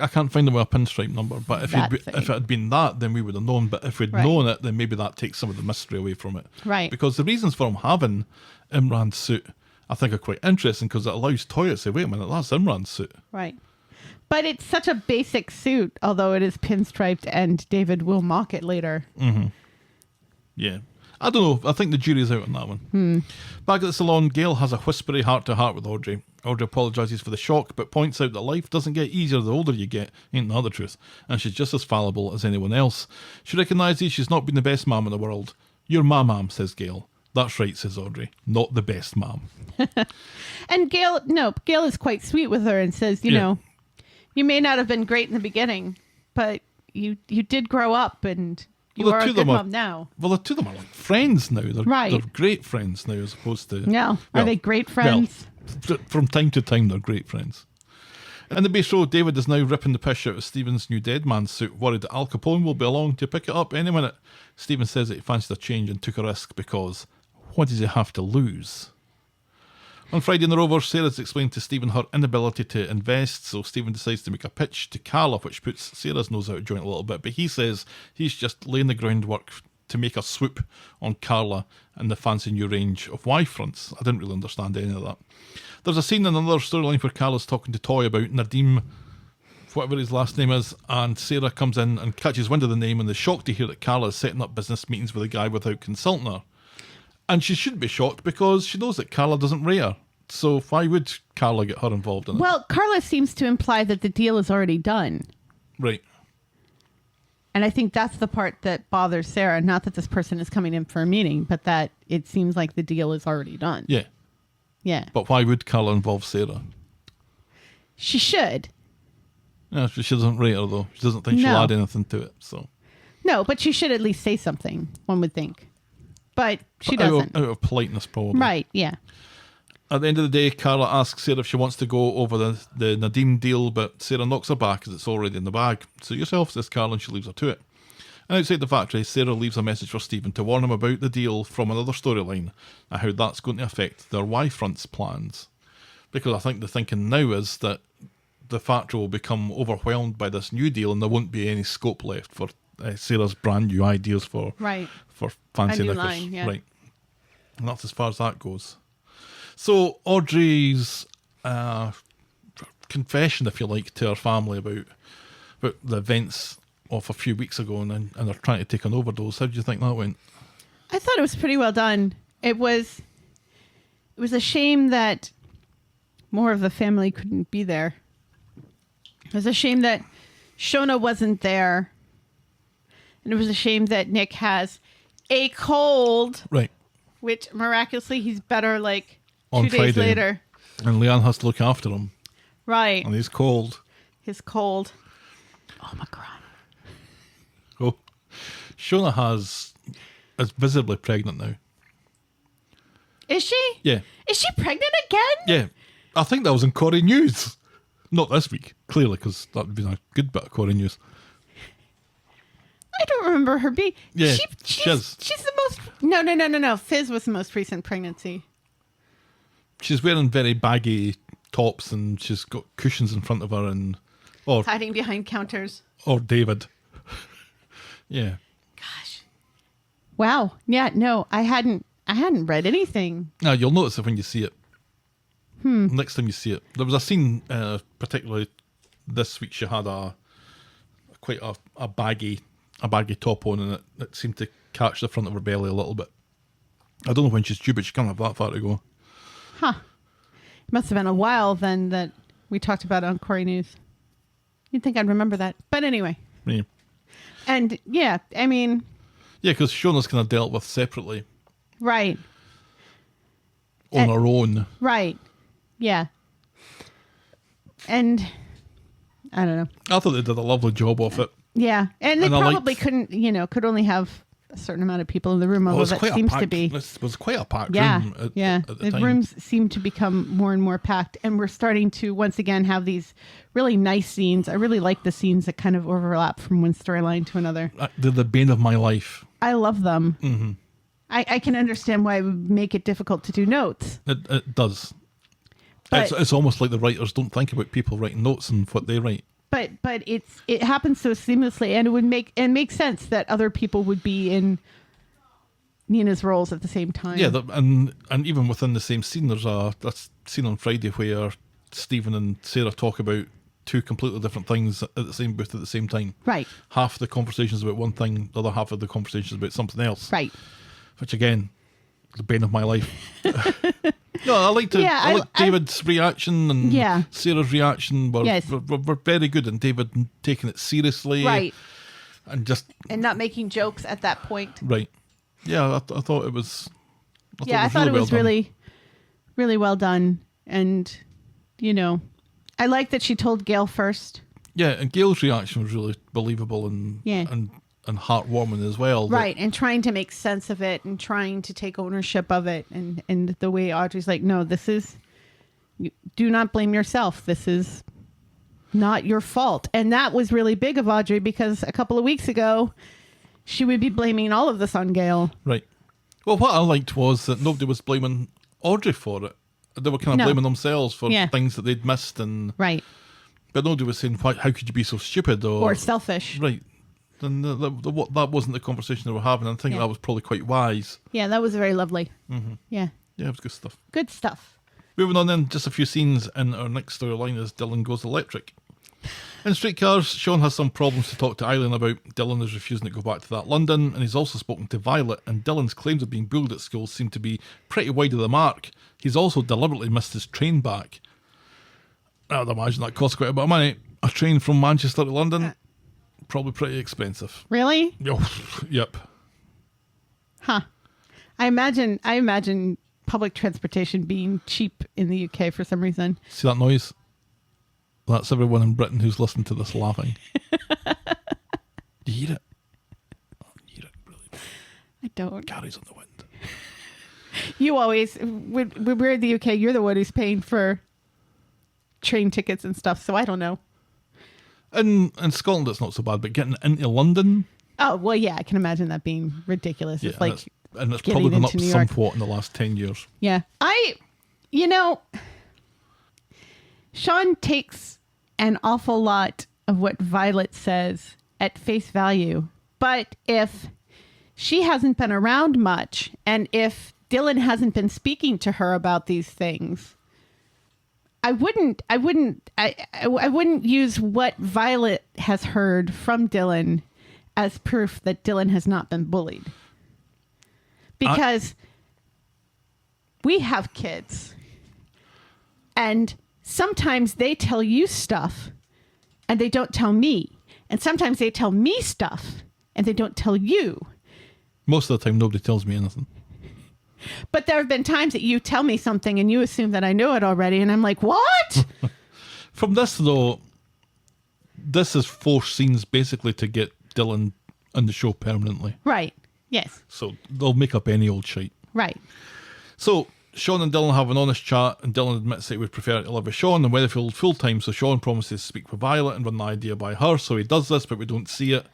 I can't find him with a pinstripe number, but if That if thing. it had been that, then we would have known. But if we'd Right. known it, then maybe that takes some of the mystery away from it. Right. Because the reasons for him having Imran's suit, I think, are quite interesting because it allows Toyah to say, wait a minute, that's Imran's suit. Right. But it's such a basic suit, although it is pinstriped, and David will mock it later. Yeah. I don't know. I think the jury's out on that one. Back at the salon, Gail has a whispery heart-to-heart with Audrey. Audrey apologises for the shock, but points out that life doesn't get easier the older you get, ain't that the truth? And she's just as fallible as anyone else. She recognises she's not been the best mum in the world. You're my mum, says Gail. That's right, says Audrey. Not the best mum. And Gail is quite sweet with her and says, you Yeah. know, you may not have been great in the beginning, but you did grow up, and you Well, the are two a of good them are- mum now. Well, the two of them are like friends now. They're, Right. they're great friends now as opposed to... No. Are well, they great friends? Well, from time to time, they're great friends. In the base road, David is now ripping the piss out of Stephen's new dead man's suit, worried that Al Capone will be along to pick it up any minute. Stephen says that he fancied a change and took a risk because what does he have to lose? On Friday in the Rover, Sarah's explained to Stephen her inability to invest, so Stephen decides to make a pitch to Carla, which puts Sarah's nose out of joint a little bit, but he says he's just laying the groundwork to make a swoop on Carla and the fancy new range of Y-fronts. I didn't really understand any of that. There's a scene in another storyline where Carla's talking to Toyah about Nadim, whatever his last name is, and Sarah comes in and catches wind of the name and is shocked to hear that Carla is setting up business meetings with a guy without consulting her. And she shouldn't be shocked because she knows that Carla doesn't rate her. So why would Carla get her involved in it? Well, Carla seems to imply that the deal is already done. Right. And I think that's the part that bothers Sarah. Not that this person is coming in for a meeting, but that it seems like the deal is already done. Yeah. Yeah. But why would Carla involve Sarah? She should. Yeah, she doesn't rate her though. She doesn't think she'll No. add anything to it. So No, but she should at least say something, one would think. But she Out of- doesn't. Out of politeness, probably. Right, yeah. At the end of the day, Carla asks Sarah if she wants to go over the Nadim deal, but Sarah knocks her back as it's already in the bag. Suit yourself, says Carla, and she leaves her to it. And outside the factory, Sarah leaves a message for Stephen to warn him about the deal from another storyline and how that's going to affect their Y-fronts plans. Because I think the thinking now is that the factory will become overwhelmed by this new deal and there won't be any scope left for Sarah's brand new ideas for Right. for fancy A new knickers. line, yeah. Right. And that's as far as that goes. So Audrey's confession, if you like, to her family about the events of a few weeks ago, and they're trying to take an overdose. How do you think that went? I thought it was pretty well done. It was a shame that more of the family couldn't be there. It was a shame that Shona wasn't there. And it was a shame that Nick has a cold. Right. Which miraculously he's better like On 2 days Friday. later. And Leanne has to look after him. Right. And he's cold. His cold. Oh my God. Oh. Shona is visibly pregnant now. Is she? Yeah. Is she pregnant again? Yeah. I think that was in Corrie News. Not this week, clearly, because that would be a good bit of Corrie News. I don't remember her being. Yeah, she's the most. No. Fizz was the most recent pregnancy. She's wearing very baggy tops, and she's got cushions in front of her, or Hiding behind counters. David. Yeah. Gosh. Wow. Yeah. No, I hadn't read anything. Now you'll notice it when you see it. Next time you see it, there was a scene, particularly this week. She had quite a baggy top on, and it seemed to catch the front of her belly a little bit. I don't know when she's due, but she can't have that far to go. Huh. It must have been a while then that we talked about it on Corrie News. You'd think I'd remember that. But anyway. Yeah. And yeah, I mean. Yeah, because Shona's kind of dealt with separately. Right. On her own. Right. Yeah. And I don't know. I thought they did a lovely job of it. Yeah. And they And I probably liked- couldn't, could only have a certain amount of people in the room, although that seems to be. It was quite a packed Yeah. room at the The time. rooms seem to become more and more packed. And we're starting to, once again, have these really nice scenes. I really like the scenes that kind of overlap from one storyline to another. They're the bane of my life. I love them. Mm-hmm. I can understand why it would make it difficult to do notes. It does. But- It's almost like the writers don't think about people writing notes and what they write. But it happens so seamlessly, and it would make sense that other people would be in Nina's roles at the same time. Yeah, and even within the same scene, there's a scene on Friday where Stephen and Sarah talk about two completely different things at the same booth at the same time. Right. Half of the conversation's about one thing, the other half of the conversation's about something else. Right. Which again, the bane of my life. No, I liked David's reaction and Yeah. Sarah's reaction were very good, and David taking it seriously. Right. And just And not making jokes at that point. right. Yeah, I thought it was. I thought it was well done. really, really well done. And, I like that she told Gail first. Yeah, and Gail's reaction was really believable and and heartwarming as well. Right. And trying to make sense of it and trying to take ownership of it. And the way Audrey's like, no, do not blame yourself. This is not your fault. And that was really big of Audrey, because a couple of weeks ago, she would be blaming all of this on Gail. Right. Well, what I liked was that nobody was blaming Audrey for it. They were kind of blaming themselves for things that they'd missed, and right. But nobody was saying, "How could you be so stupid?" or selfish. Right. And that wasn't the conversation they were having. I think that was probably quite wise. Yeah, that was very lovely. Mm-hmm. Yeah. Yeah, it was good stuff. Good stuff. Moving on then, just a few scenes in our next storyline as Dylan goes electric. In Streetcars, Sean has some problems to talk to Eileen about. Dylan is refusing to go back to that London, and he's also spoken to Violet, and Dylan's claims of being bullied at school seem to be pretty wide of the mark. He's also deliberately missed his train back. I would imagine that costs quite a bit of money. A train from Manchester to London, probably pretty expensive. Really? Yep. Huh. I imagine public transportation being cheap in the UK for some reason. See that noise? That's everyone in Britain who's listening to this laughing. Do you hear it? Oh, you hear it really? I don't. Carries on the wind. You always, when we're in the UK, you're the one who's paying for train tickets and stuff, so I don't know. In Scotland, it's not so bad, but getting into London... Oh, well, yeah, I can imagine that being ridiculous. Yeah, It's like and it's getting probably gone up into New York. somewhat in the last 10 years. Yeah. Sean takes an awful lot of what Violet says at face value. But if she hasn't been around much, and if Dylan hasn't been speaking to her about these things, I wouldn't use what Violet has heard from Dylan as proof that Dylan has not been bullied. Because we have kids, and sometimes they tell you stuff and they don't tell me. And sometimes they tell me stuff and they don't tell you. Most of the time, nobody tells me anything. But there have been times that you tell me something and you assume that I know it already. And I'm like, what? From this, though, this is 4 scenes basically to get Dylan on the show permanently. Right. Yes. So they'll make up any old shite. Right. So Sean and Dylan have an honest chat, and Dylan admits that he would prefer to live with Sean and Weatherfield full time. So Sean promises to speak with Violet and run the idea by her. So he does this, but we don't see it.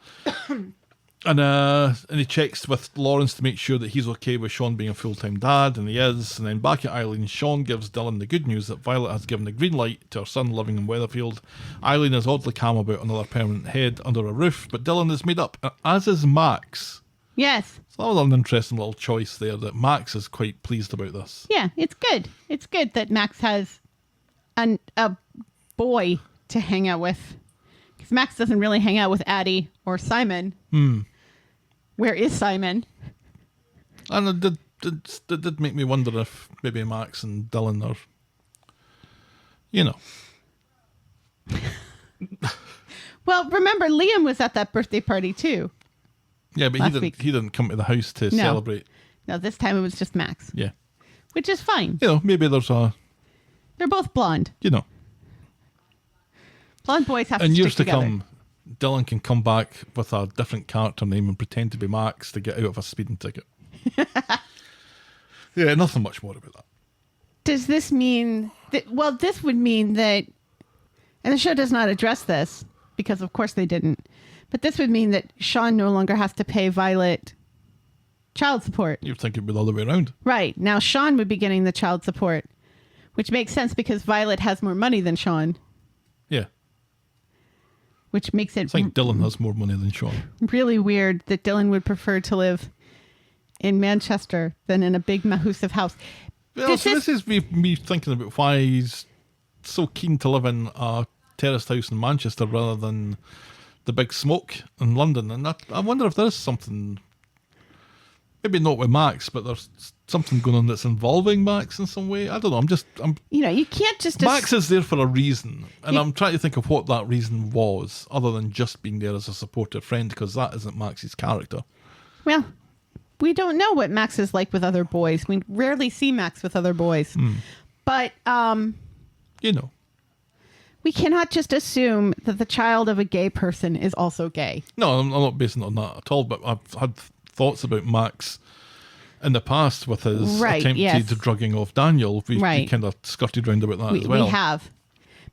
And he checks with Lawrence to make sure that he's okay with Sean being a full-time dad, and he is. And then back at Eileen, Sean gives Dylan the good news that Violet has given the green light to her son living in Weatherfield. Eileen is oddly calm about another permanent head under a roof, but Dylan is made up, as is Max. Yes. So that was an interesting little choice there, that Max is quite pleased about this. Yeah, it's good. It's good that Max has a boy to hang out with. Because Max doesn't really hang out with Aadi or Simon. Where is Simon? And it did make me wonder if maybe Max and Dylan are, you know. Well, remember, Liam was at that birthday party too. Yeah, but he didn't come to the house to celebrate. No, this time it was just Max. Yeah. Which is fine. You know, maybe there's a... They're both blonde. You know. Blonde boys have to In stick years to together. come, Dylan can come back with a different character name and pretend to be Max to get out of a speeding ticket. Yeah, nothing much more about that. Does this mean that, well, this would mean that, and the show does not address this because of course they didn't, but this would mean that Sean no longer has to pay Violet child support. You'd think it'd be the other way around. Right. Now Sean would be getting the child support, which makes sense because Violet has more money than Sean. Yeah. Which makes it I think Dylan has more money than Sean. really weird that Dylan would prefer to live in Manchester than in a big massive house. Well, this is me thinking about why he's so keen to live in a terraced house in Manchester rather than the big smoke in London. And I wonder if there's something, maybe not with Max, but there's something going on that's involving Max in some way. I don't know. I'm You know, you can't just... Max is there for a reason, and I'm trying to think of what that reason was, other than just being there as a supportive friend, because that isn't Max's character. Well, we don't know what Max is like with other boys. We rarely see Max with other boys. But, You know. we cannot just assume that the child of a gay person is also gay. No, I'm not basing it on that at all, but I've had thoughts about Max in the past with his attempted drugging of Daniel. We kind of skirted round about that as well. We have.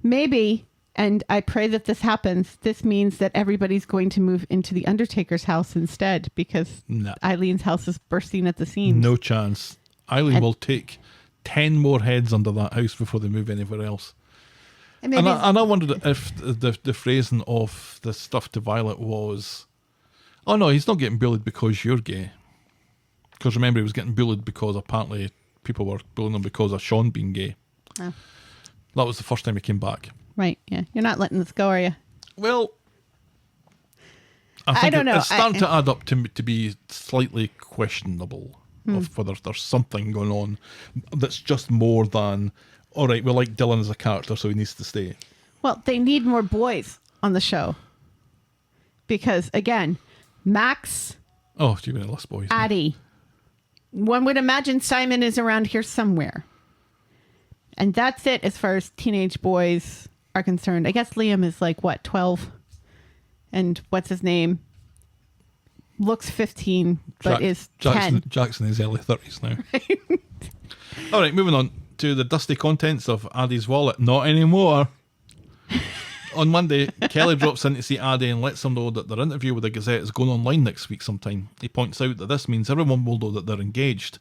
Maybe, and I pray that this happens, this means that everybody's going to move into the Undertaker's house instead because Eileen's house is bursting at the seams. No chance. Eileen will take 10 more heads under that house before they move anywhere else. And I wondered if the phrasing of the stuff to Violet was, oh no, he's not getting bullied because you're gay. Because remember, he was getting bullied because apparently people were bullying him because of Sean being gay. Oh. That was the first time he came back. Right, yeah. You're not letting this go, are you? Well, I think don't know. It's starting to add up to be slightly questionable of whether there's something going on that's just more than, all right, we like Dylan as a character, so he needs to stay. Well, they need more boys on the show. Because, again, Max... Oh, do you mean less boys? Aadi. One would imagine Simon is around here somewhere. And that's it as far as teenage boys are concerned. I guess Liam is like, what, 12? And what's his name? Looks 15, but is 10. Jackson is early 30s now. Right. All right, moving on to the dusty contents of Aadi's wallet. Not anymore. On Monday, Kelly drops in to see Aadi and lets him know that their interview with the Gazette is going online next week sometime. He points out that this means everyone will know that they're engaged.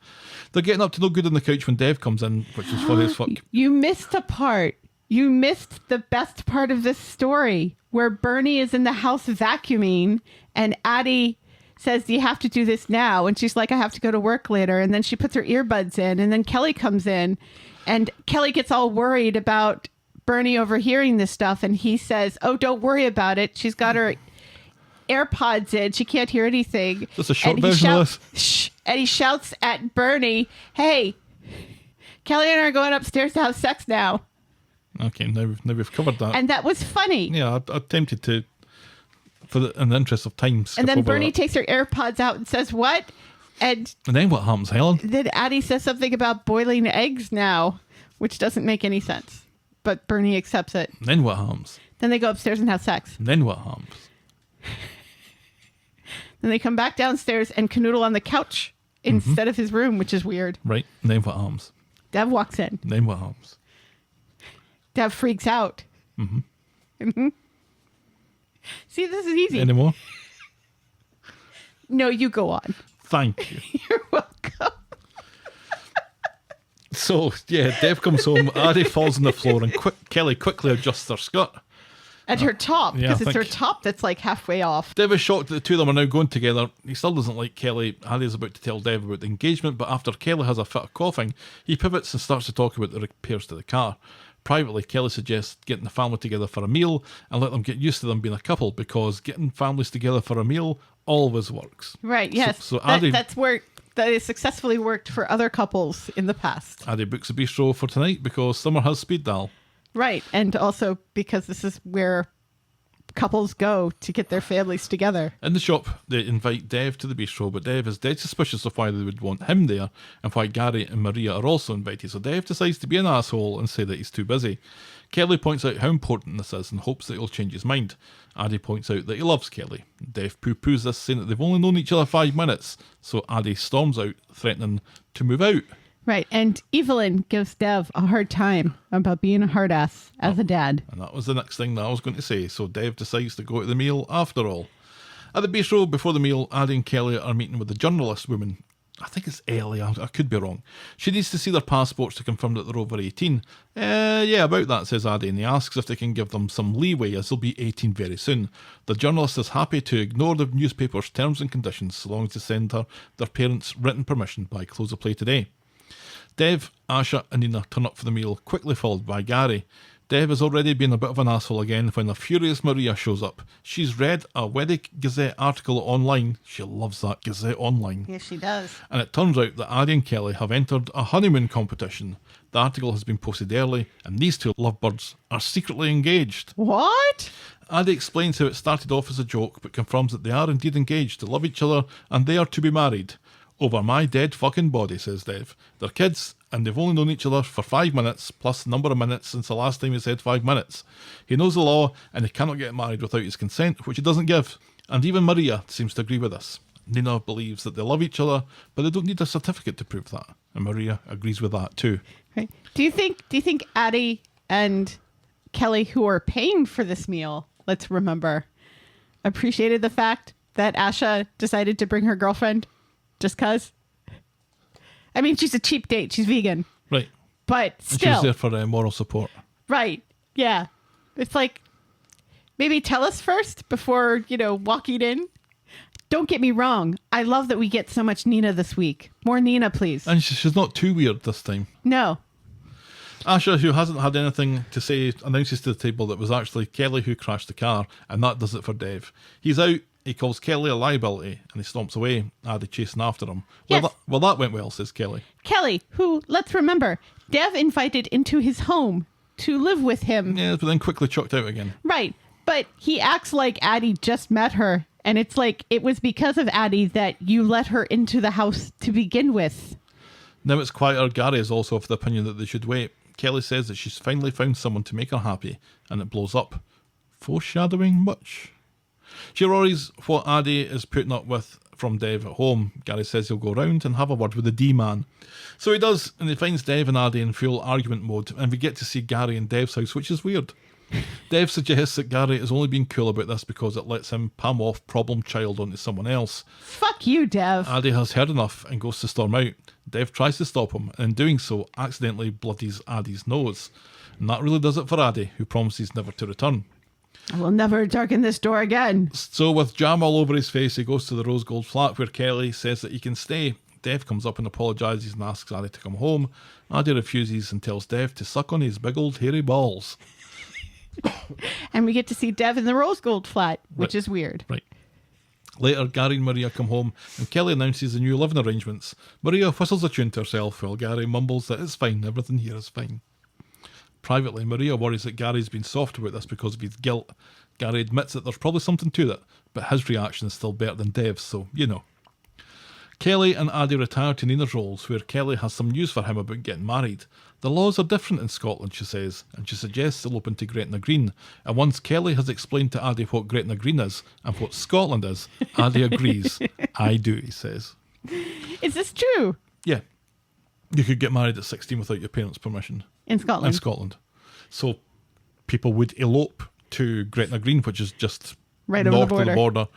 They're getting up to no good on the couch when Dev comes in, which is funny as fuck. You missed a part. You missed the best part of this story, where Bernie is in the house vacuuming and Aadi says, "Do you have to do this now?" And she's like, "I have to go to work later." And then she puts her earbuds in, and then Kelly comes in, and Kelly gets all worried about Bernie overhearing this stuff, and he says, "Oh, don't worry about it. She's got her AirPods in. She can't hear anything." That's a short And he version of shouts, "Shh," and he shouts at Bernie, "Hey, Kelly and I are going upstairs to have sex now." Okay, now we've covered that. And that was funny. Yeah, I attempted to, in the interest of time. skip And then over Bernie that. takes her AirPods out and says, "What?" And And then what happens, Helen? then Aadi says something about boiling eggs now, which doesn't make any sense. But Bernie accepts it. And then what happens? Then they go upstairs and have sex. And then what happens? Then they come back downstairs and canoodle on the couch instead of his room, which is weird. Right. And then what happens? Dev walks in. And then what happens? Dev freaks out. See, this is easy. Any more? No, you go on. Thank you. You're welcome. So, yeah, Dev comes home, Aadi falls on the floor, and Kelly quickly adjusts her skirt. At her top, yeah, because I it's her think- top that's like halfway off. Dev is shocked that the two of them are now going together. He still doesn't like Kelly. Aadi is about to tell Dev about the engagement, but after Kelly has a fit of coughing, he pivots and starts to talk about the repairs to the car. Privately, Kelly suggests getting the family together for a meal and let them get used to them being a couple, because getting families together for a meal always works. Right, yes. So that, Aadi, that's where that has successfully worked for other couples in the past. Aadi books a bistro for tonight because Summer has speed dial. Right, and also because this is where couples go to get their families together. In the shop, they invite Dev to the bistro, but Dev is dead suspicious of why they would want him there and why Gary and Maria are also invited, so Dev decides to be an asshole and say that he's too busy. Kelly points out how important this is and hopes that he'll change his mind. Aadi points out that he loves Kelly. Dev poo-poos this, saying that they've only known each other 5 minutes, so Aadi storms out, threatening to move out. Right, and Evelyn gives Dev a hard time about being a hard ass as a dad. And that was the next thing that I was going to say, so Dev decides to go to the meal after all. At the bistro, before the meal, Aadi and Kelly are meeting with the journalist woman. I think it's Ellie, I could be wrong. She needs to see their passports to confirm that they're over 18. Yeah, about that, says Aadi, and he asks if they can give them some leeway as they'll be 18 very soon. The journalist is happy to ignore the newspaper's terms and conditions so long as they send her their parents' written permission by close of play today. Dev, Asha and Nina turn up for the meal, quickly followed by Gary. Dev has already been a bit of an asshole again when a furious Maria shows up. She's read a Weathy Gazette article online. She loves that Gazette online. Yes, she does. And it turns out that Aadi and Kelly have entered a honeymoon competition. The article has been posted early, and these two lovebirds are secretly engaged. What? Aadi explains how it started off as a joke, but confirms that they are indeed engaged to love each other, and they are to be married. Over my dead fucking body, says Dev. They're kids, and they've only known each other for 5 minutes, plus the number of minutes since the last time he said 5 minutes. He knows the law, and he cannot get married without his consent, which he doesn't give. And even Maria seems to agree with this. Nina believes that they love each other, but they don't need a certificate to prove that. And Maria agrees with that too. Right. Do you think Aadi and Kelly, who are paying for this meal, let's remember, appreciated the fact that Asha decided to bring her girlfriend just cause? I mean, she's a cheap date. She's vegan. Right. But And still. she's there for moral support. Right. Yeah. It's like, maybe tell us first before, walking in. Don't get me wrong. I love that we get so much Nina this week. More Nina, please. And she's not too weird this time. No. Asha, who hasn't had anything to say, announces to the table that it was actually Kelly who crashed the car, and that does it for Dev. He's out, he calls Kelly a liability, and he stomps away, Aadi chasing after him. Yes. Well, that went well, says Kelly. Kelly, who, let's remember, Dev invited into his home to live with him. Yeah, but then quickly chucked out again. Right. But he acts like Aadi just met her. And it's like, it was because of Aadi that you let her into the house to begin with. Now it's quieter. Gary is also of the opinion that they should wait. Kelly says that she's finally found someone to make her happy, and it blows up. Foreshadowing much. She worries what Aadi is putting up with from Dev at home. Gary says he'll go round and have a word with the D-man. So he does, and he finds Dev and Aadi in full argument mode, and we get to see Gary in Dev's house, which is weird. Dev suggests that Gary is only being cool about this because it lets him palm off problem child onto someone else. Fuck you, Dev. Aadi has heard enough and goes to storm out. Dev tries to stop him, and in doing so, accidentally bloodies Aadi's nose. And that really does it for Aadi, who promises never to return. I will never darken this door again. So with jam all over his face, he goes to the rose gold flat where Kelly says that he can stay. Dev comes up and apologises and asks Aadi to come home. Aadi refuses and tells Dev to suck on his big old hairy balls. And we get to see Dev in the rose gold flat, which is weird. Right. Later, Gary and Maria come home and Kelly announces the new living arrangements. Maria whistles a tune to herself while Gary mumbles that it's fine, everything here is fine. Privately, Maria worries that Gary's been soft about this because of his guilt. Gary admits that there's probably something to that, but his reaction is still better than Dev's, so you know. Kelly and Aadi retire to Nina's Rolls, where Kelly has some news for him about getting married. The laws are different in Scotland, she says, and she suggests they'll open to Gretna Green. And once Kelly has explained to Aadi what Gretna Green is and what Scotland is, Aadi agrees. I do, he says. Is this true? Yeah. You could get married at 16 without your parents' permission. In Scotland? In Scotland. So people would elope to Gretna Green, which is just right over north the of the border.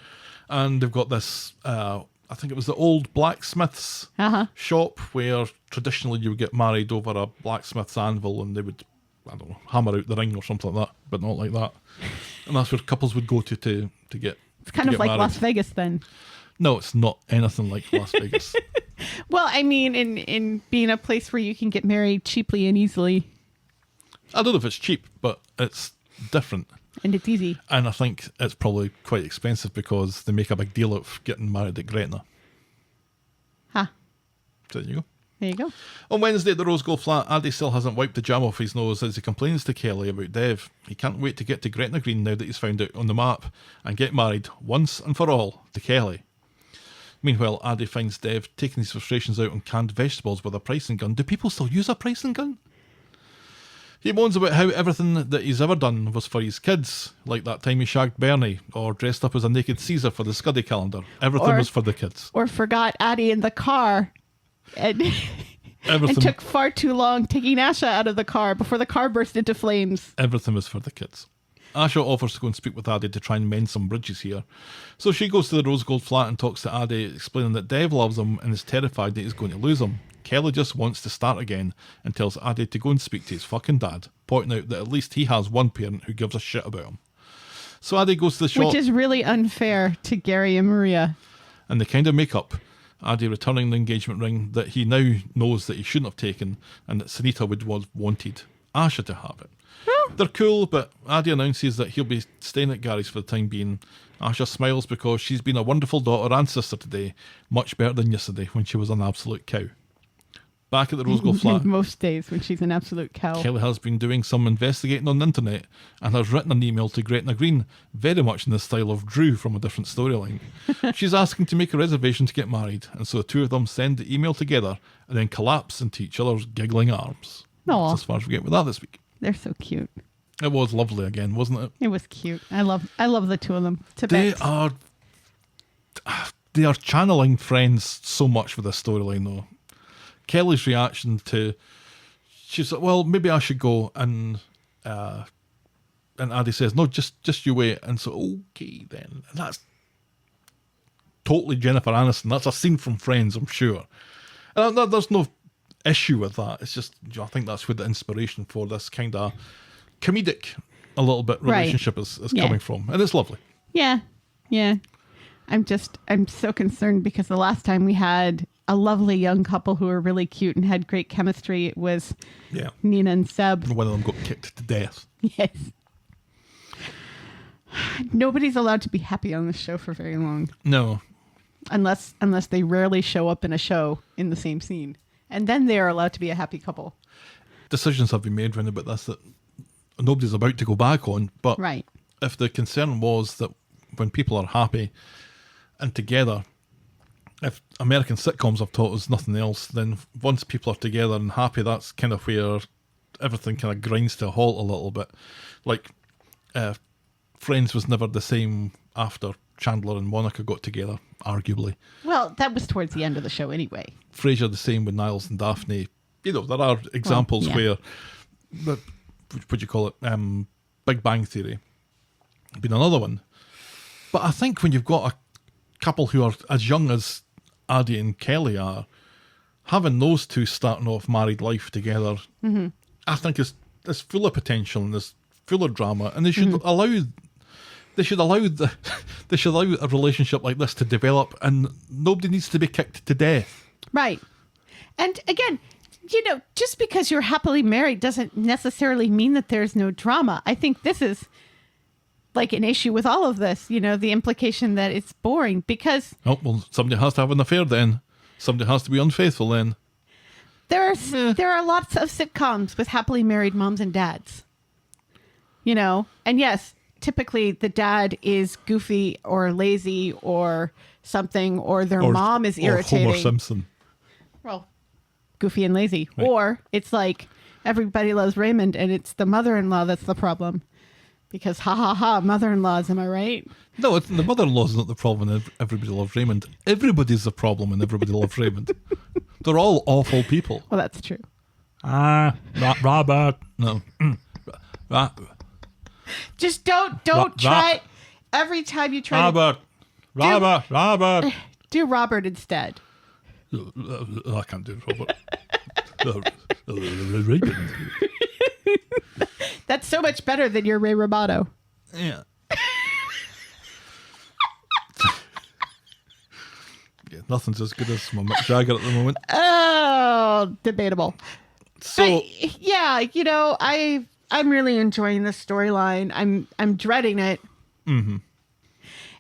And they've got this... I think it was the old blacksmith's shop where traditionally you would get married over a blacksmith's anvil and they would, I don't know, hammer out the ring or something like that, but not like that. And that's where couples would go to get It's kind of like married. Las Vegas then. No, it's not anything like Las Vegas. Well, I mean, in being a place where you can get married cheaply and easily. I don't know if it's cheap, but it's different. And it's easy. And I think it's probably quite expensive because they make a big deal of getting married at Gretna. So there you go. There you go. On Wednesday at the Rose Gold flat, Aadi still hasn't wiped the jam off his nose as he complains to Kelly about Dev. He can't wait to get to Gretna Green now that he's found out on the map and get married once and for all to Kelly. Meanwhile, Aadi finds Dev taking his frustrations out on canned vegetables with a pricing gun. Do people still use a pricing gun? He moans about how everything that he's ever done was for his kids, like that time he shagged Bernie, or dressed up as a naked Caesar for the Scuddy calendar. Everything was for the kids. Or forgot Aadi in the car and, and took far too long taking Asha out of the car before the car burst into flames. Everything was for the kids. Asha offers to go and speak with Aadi to try and mend some bridges here. So she goes to the Rose Gold flat and talks to Aadi, explaining that Dev loves him and is terrified that he's going to lose him. Kelly just wants to start again and tells Aadi to go and speak to his fucking dad, pointing out that at least he has one parent who gives a shit about him. So Aadi goes to the shop. Which is really unfair to Gary and Maria. And they kind of make up, Aadi returning the engagement ring that he now knows that he shouldn't have taken and that Sunita would have wanted Asha to have it. They're cool, but Aadi announces that he'll be staying at Gary's for the time being. Asha smiles because she's been a wonderful daughter and sister today, much better than yesterday when she was an absolute cow. Back at the Rose Gold flat, Most days when she's an absolute cow. Kelly has been doing some investigating on the internet and has written an email to Gretna Green, very much in the style of Drew from a different storyline. She's asking to make a reservation to get married, and so the two of them send the email together and then collapse into each other's giggling arms. Aw. That's as far as we get with that this week. They're so cute. It was lovely again, wasn't it? It was cute. I love the two of them. They are channeling Friends so much with this storyline though. Kelly's reaction to, she's like, well, maybe I should go, and Aadi says, no, just you wait. And so, okay then. And that's totally Jennifer Aniston. That's a scene from Friends, I'm sure. And there's no issue with that. It's just, I think that's where the inspiration for this kind of comedic, a little bit, relationship is coming from. And it's lovely. Yeah. I'm so concerned because the last time we had a lovely young couple who were really cute and had great chemistry, it was Nina and Seb. One of them got kicked to death. Yes. Nobody's allowed to be happy on this show for very long. No. Unless they rarely show up in a show in the same scene. And then they are allowed to be a happy couple. Decisions have been made round about this that nobody's about to go back on. But if the concern was that when people are happy and together, if American sitcoms have taught us nothing else, then once people are together and happy, that's kind of where everything kind of grinds to a halt a little bit. Like, Friends was never the same after Chandler and Monica got together, arguably. Well, that was towards the end of the show anyway. Frasier the same with Niles and Daphne. You know, there are examples where, what do you call it, Big Bang Theory been another one. But I think when you've got a couple who are as young as Aadi and Kelly are, having those two starting off married life together, I think is full of potential and is full of drama, and they should allow they should allow they should allow a relationship like this to develop, and nobody needs to be kicked to death. Right. And again, just because you're happily married doesn't necessarily mean that there's no drama. I think this is like an issue with all of this, the implication that it's boring because... Oh, well, somebody has to have an affair then. Somebody has to be unfaithful then. There are lots of sitcoms with happily married moms and dads. And yes, typically the dad is goofy or lazy or something, or their mom is irritating. Or Homer Simpson. Well, goofy and lazy. Right. Or it's like Everybody Loves Raymond and it's the mother-in-law that's the problem. Because mother-in-laws, am I right? No, the mother-in-law's not the problem in Everybody Loves Raymond. Everybody's the problem in Everybody Loves Raymond. They're all awful people. Well, that's true. Robert. No. Just don't try it. Every time you try Robert. do Robert instead. I can't do Robert. Raymond. That's so much better than your Ray Romano. Yeah. Yeah, nothing's as good as my Mick Jagger at the moment. Oh, debatable. So but, yeah, I'm really enjoying this storyline. I'm dreading it. Mm-hmm.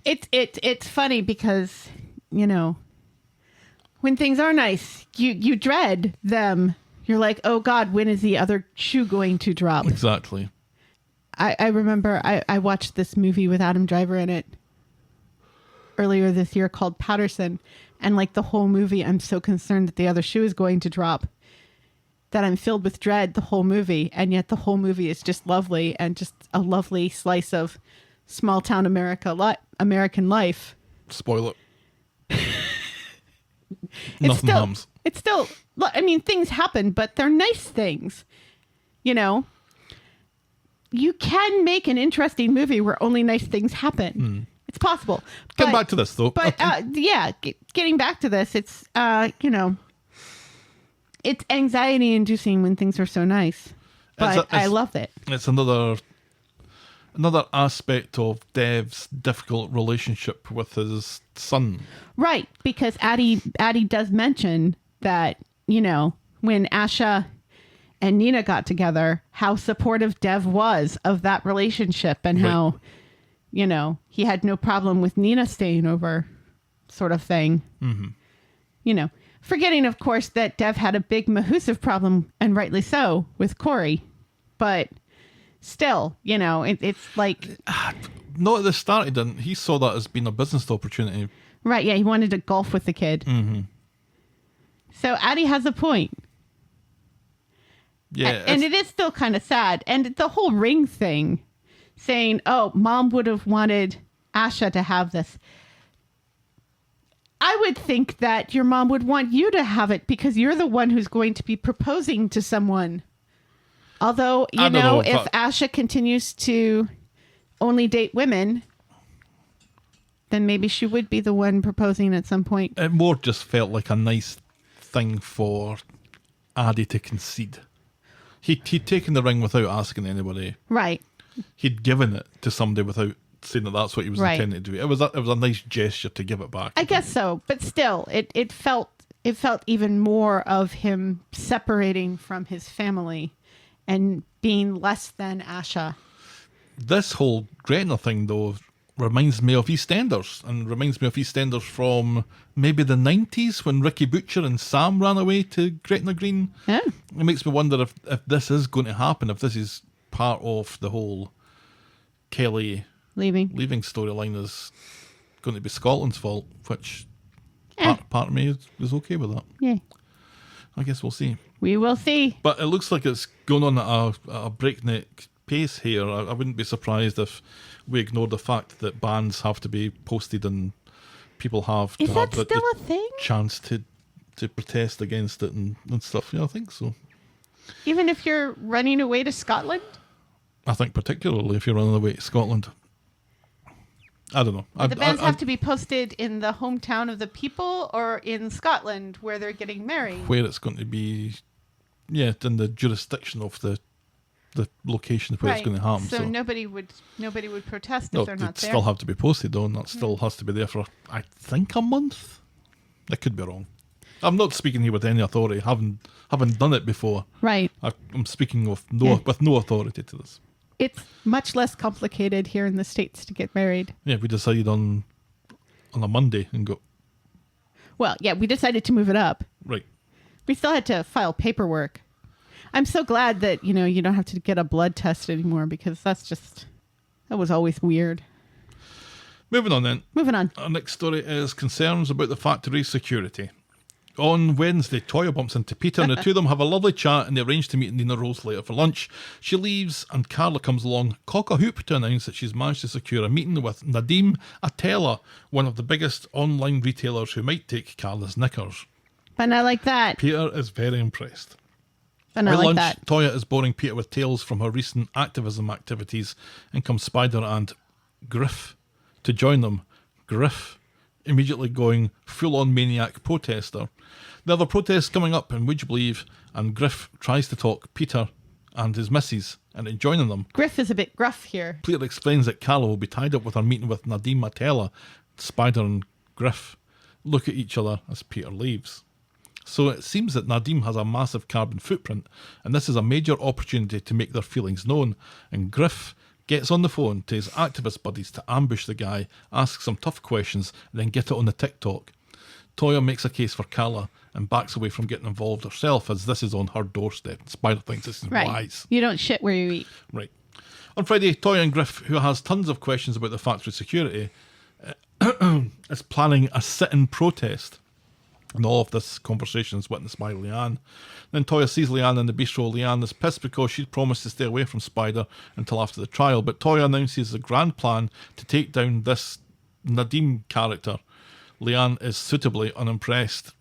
It's funny because when things are nice, you dread them. You're like, oh God, when is the other shoe going to drop? Exactly. I remember I watched this movie with Adam Driver in it earlier this year called Patterson. And like the whole movie, I'm so concerned that the other shoe is going to drop that I'm filled with dread the whole movie. And yet the whole movie is just lovely and just a lovely slice of small town American life. Spoil it. Nothing hums. It's still, things happen, but they're nice things. You can make an interesting movie where only nice things happen. It's possible. Get back to this, though. But getting back to this, it's, it's anxiety-inducing when things are so nice. But I love it. It's another aspect of Dev's difficult relationship with his son. Right, because Aadi does mention that, when Asha and Nina got together, how supportive Dev was of that relationship and how, he had no problem with Nina staying over sort of thing. Mm-hmm. Forgetting, of course, that Dev had a big Mahusive problem, and rightly so, with Corrie. But still, it's like... Not at the start, he didn't. He saw that as being a business opportunity. Right, yeah, he wanted to golf with the kid. Mm-hmm. So Aadi has a point. Yeah. And it is still kind of sad. And the whole ring thing, saying, oh, Mom would have wanted Asha to have this. I would think that your mom would want you to have it because you're the one who's going to be proposing to someone. Although, if Asha continues to only date women, then maybe she would be the one proposing at some point. It more just felt like a nice thing for Aadi to concede. He'd taken the ring without asking anybody. Right. He'd given it to somebody without saying that that's what he was intending to do. It was a nice gesture to give it back. I guess so, but still, it felt even more of him separating from his family and being less than Asha. This whole Gretna thing, though, reminds me of EastEnders, and reminds me of EastEnders from maybe the 90s when Ricky Butcher and Sam ran away to Gretna Green. Yeah. It makes me wonder if this is going to happen, if this is part of the whole Kelly leaving storyline is going to be Scotland's fault, which part of me is okay with that. Yeah. I guess we'll see. We will see. But it looks like it's going on at a breakneck pace here. I wouldn't be surprised if we ignore the fact that bans have to be posted and people have to have the a thing? chance to protest against it and stuff. Yeah, I think so. Even if you're running away to Scotland? I think particularly if you're running away to Scotland. I don't know. The bans have to be posted in the hometown of the people or in Scotland where they're getting married? Where it's going to be, in the jurisdiction of the the location where it's going to happen. So nobody would protest No, if they're not it'd there. still have to be posted though, and that still has to be there for, I think, a month. I could be wrong. I'm not speaking here with any authority. Having done it before. Right. I'm speaking with no authority to this. It's much less complicated here in the States to get married. Yeah, we decided on a Monday and go. Well, yeah, we decided to move it up. Right. We still had to file paperwork. I'm so glad that, you don't have to get a blood test anymore, because that was always weird. Moving on then. Moving on. Our next story is concerns about the factory's security. On Wednesday, Toyah bumps into Peter and the two of them have a lovely chat and they arrange to meet in Nina Rose later for lunch. She leaves and Carla comes along, cock a hoop, to announce that she's managed to secure a meeting with Nadim Atella, one of the biggest online retailers who might take Carla's knickers. And I like that. Peter is very impressed. And I At like lunch, that. Toyah is boring Peter with tales from her recent activism activities, and comes Spider and Griff to join them. Griff immediately going full-on maniac protester. There are protests coming up, and would you believe, and Griff tries to talk Peter and his missus into joining them. Griff is a bit gruff here. Peter explains that Carla will be tied up with her meeting with Nadim Atella. Spider and Griff look at each other as Peter leaves. So it seems that Nadim has a massive carbon footprint, and this is a major opportunity to make their feelings known. And Griff gets on the phone to his activist buddies to ambush the guy, ask some tough questions, and then get it on the TikTok. Toyah makes a case for Carla and backs away from getting involved herself, as this is on her doorstep. Spider thinks this is wise. You don't shit where you eat. Right. On Friday, Toyah and Griff, who has tons of questions about the factory security, is planning a sit-in protest. And all of this conversation is witnessed by Leanne. Then Toyah sees Leanne in the bistro. Leanne is pissed because she'd promised to stay away from Spider until after the trial, but Toyah announces a grand plan to take down this Nadim character. Leanne is suitably unimpressed.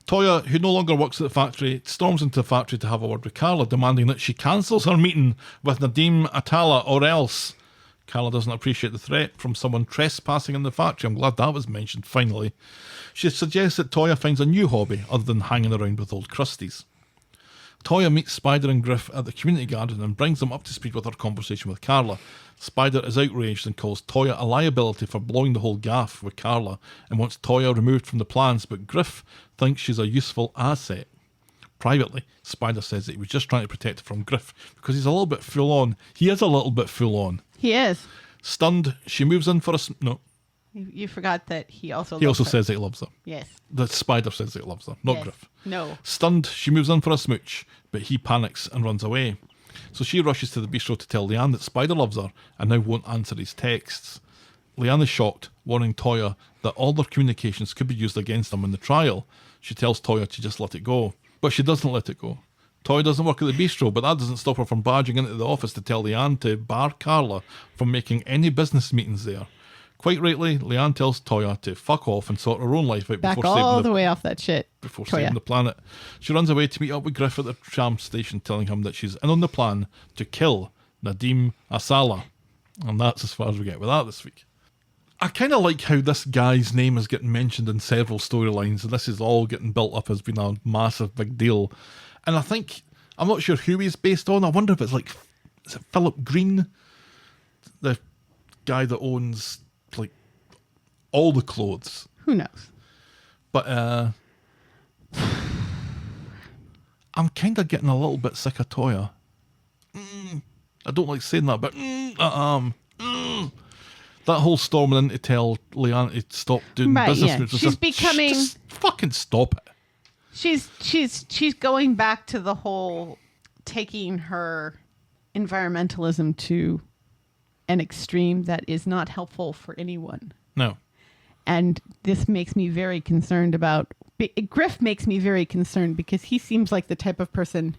Toyah, who no longer works at the factory, storms into the factory to have a word with Carla, demanding that she cancels her meeting with Nadim Atalla or else. Carla doesn't appreciate the threat from someone trespassing in the factory. I'm glad that was mentioned, finally. She suggests that Toyah finds a new hobby other than hanging around with old crusties. Toyah meets Spider and Griff at the community garden and brings them up to speed with her conversation with Carla. Spider is outraged and calls Toyah a liability for blowing the whole gaff with Carla and wants Toyah removed from the plans, but Griff thinks she's a useful asset. Privately, Spider says that he was just trying to protect her from Griff because he's a little bit full on. He is a little bit full on. He is. Stunned, she moves in for a... No. You forgot that he also He also loves her. says that he loves her. Yes. The Spider says that he loves her, not Yes. Griff. No. Stunned, she moves in for a smooch, but he panics and runs away. So she rushes to the bistro to tell Leanne that Spider loves her and now won't answer his texts. Leanne is shocked, warning Toyah that all their communications could be used against them in the trial. She tells Toyah to just let it go. But she doesn't let it go. Toyah doesn't work at the bistro, but that doesn't stop her from barging into the office to tell Leanne to bar Carla from making any business meetings there. Quite rightly, Leanne tells Toyah to fuck off and sort her own life out Back before all saving the way off that shit. before Toyah. saving the planet. She runs away to meet up with Griff at the tram station, telling him that she's in on the plan to kill Nadim Asala. And that's as far as we get with that this week. I kind of like how this guy's name is getting mentioned in several storylines, and this is all getting built up as being a massive big deal. And I think, I'm not sure who he's based on. I wonder if it's like, is it Philip Green? The guy that owns like all the clothes. Who knows? But I'm kind of getting a little bit sick of Toyah. I don't like saying that, but that whole storming in to tell Leanne to stop doing Right, business yeah. moves. was She's just, becoming- just fucking stop it. She's going back to the whole taking her environmentalism to an extreme that is not helpful for anyone. No. And this makes me very concerned about... Griff makes me very concerned because he seems like the type of person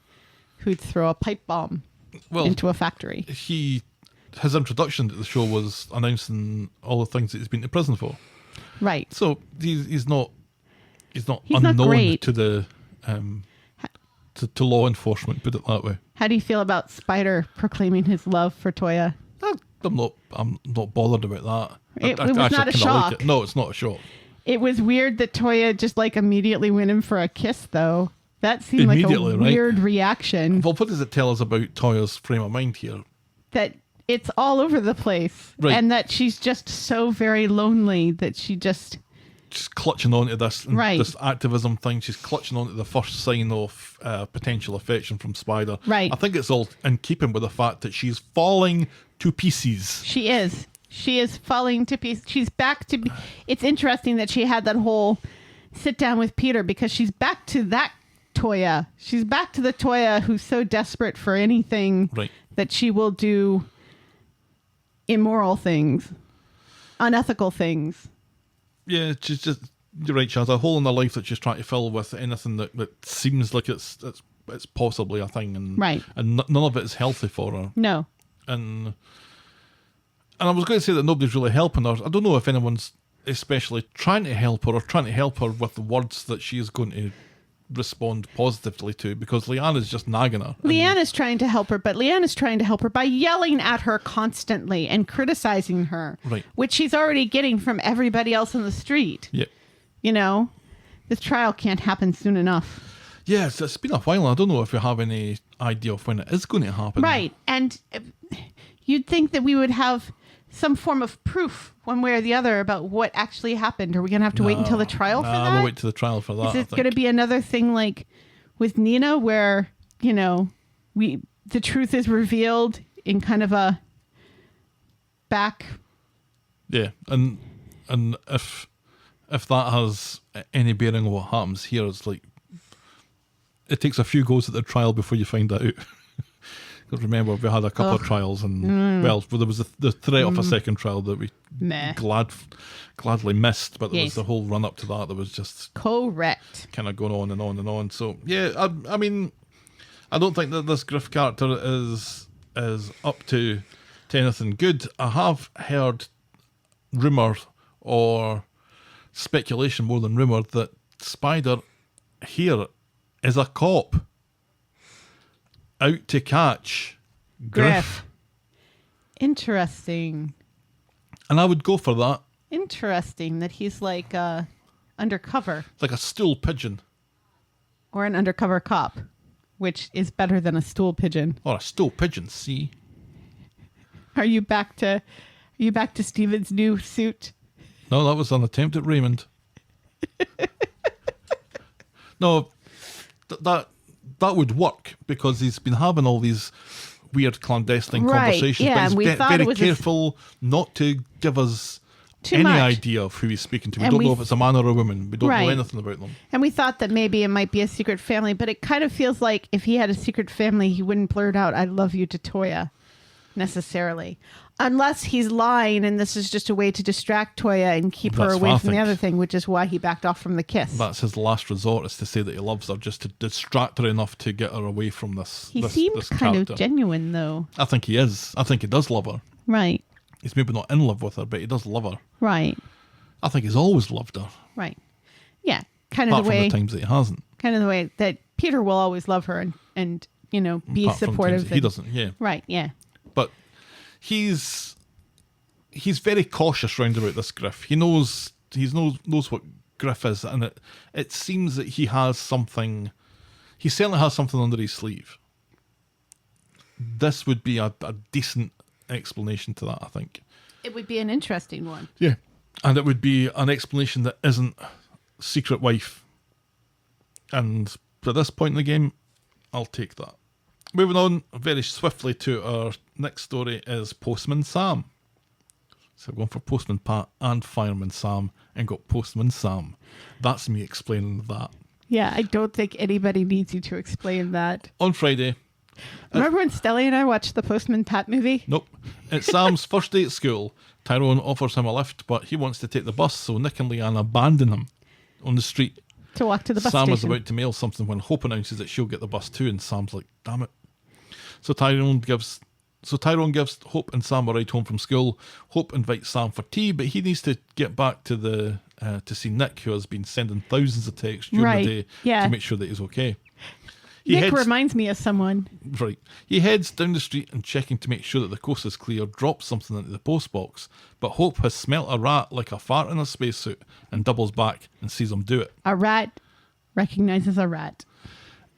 who'd throw a pipe bomb into a factory. His introduction to the show was announcing all the things that he's been to prison for. Right. So he's not not unknown great. to the to law enforcement, put it that way. How do you feel about Spider proclaiming his love for Toyah? I'm not bothered about that. It I was actually not a kinda shock. Like it. No, it's not a shock. It was weird that Toyah just like immediately went in for a kiss, though. That seemed like a Immediately, right? weird reaction. Well, what does it tell us about Toyah's frame of mind here? That it's all over the place. Right. And that she's just so very lonely that she just... She's clutching onto this Right. this activism thing. She's clutching onto the first sign of potential affection from Spider. Right. I think it's all in keeping with the fact that she's falling to pieces. She is. She is falling to pieces. She's back to... It's interesting that she had that whole sit down with Peter because she's back to that Toyah. She's back to the Toyah who's so desperate for anything Right. that she will do immoral things, unethical things. Yeah, she's just... You're right, she has a hole in her life that she's trying to fill with anything that seems like it's possibly a thing. And, Right. And none of it is healthy for her. No. And I was going to say that nobody's really helping her. I don't know if anyone's especially trying to help her or trying to help her with the words that she is going to respond positively to, because Leanna's just nagging her. Leanna's trying to help her, but Leanna's trying to help her by yelling at her constantly and criticizing her, Right. which she's already getting from everybody else on the street. Yeah. You know, this trial can't happen soon enough. Yeah, it's been a while. I don't know if you have any idea of when it is going to happen. Right. And you'd think that we would have some form of proof one way or the other about what actually happened. Are we going to have to wait until the trial for that? We'll wait till the trial for that. Is it going to be another thing like with Nina where, you know, the truth is revealed in kind of a back... Yeah, and if that has any bearing on what happens here, it's like it takes a few goes at the trial before you find out. Because remember, we had a couple of trials, and well, there was the threat of a second trial that we Meh. gladly missed, but there was Yes. the whole run up to that was just Correct. kind of going on and on and on. So yeah, I mean, I don't think that this Griff character is up to anything good. I have heard rumour or speculation more than rumour that Spider here is a cop out to catch Griff. Interesting. And I would go for that. Interesting that he's like undercover Like a stool pigeon. or an undercover cop, which is better than a stool pigeon. Or a stool pigeon, see? Are you back to Steven's new suit? No, that was an attempt at Raymond. No, that would work because he's been having all these weird clandestine Right, conversations, yeah, but and we he's thought very it was careful not to give us Too any much. idea of who he's speaking to. We And don't we know if it's a man or a woman. We don't Right. know anything about them. And we thought that maybe it might be a secret family, but it kind of feels like if he had a secret family, he wouldn't blurt out, "I love you" to Toyah, necessarily. Unless he's lying and this is just a way to distract Toyah and keep her That's away what I from the think. other thing, which is why he backed off from the kiss. That's his last resort, is to say that he loves her, just to distract her enough to get her away from this. He this, seemed this kind character. of genuine, though. I think he is. I think he does love her. Right, He's maybe not in love with her, but he does love her. right, I think he's always loved her, right. Yeah, kind of apart the from way, the times that he hasn't. kind of the way that Peter will always love her and you know, be Apart from the supportive. times that he doesn't. Yeah, Right, yeah. but he's very cautious round about this Griff. He knows what Griff is, and it seems that he has something. He certainly has something under his sleeve. This would be a decent explanation to that, I think. It would be an interesting one. Yeah, and it would be an explanation that isn't secret wife. And at this point in the game, I'll take that. Moving on very swiftly to our next story is Postman Sam. So we're going for Postman Pat and Fireman Sam and got Postman Sam. That's me explaining that. Yeah, I don't think anybody needs you to explain that. On Friday, Remember when Stelly and I watched the Postman Pat movie? nope, it's Sam's first day at school. Tyrone offers him a lift, but he wants to take the bus, so Nick and Leanne abandon him on the street. To walk to the bus Sam is station. about to mail something when Hope announces that she'll get the bus too, and Sam's like, damn it. So Tyrone gives Hope and Sam a ride home from school. Hope invites Sam for tea, but he needs to get back to the to see Nick, who has been sending thousands of texts during Right, the day yeah. to make sure that he's okay. Nick reminds me of someone. Right. He heads down the street and checking to make sure that the coast is clear, drops something into the post box, but Hope has smelt a rat like a fart in a spacesuit and doubles back and sees him do it. A rat recognizes a rat.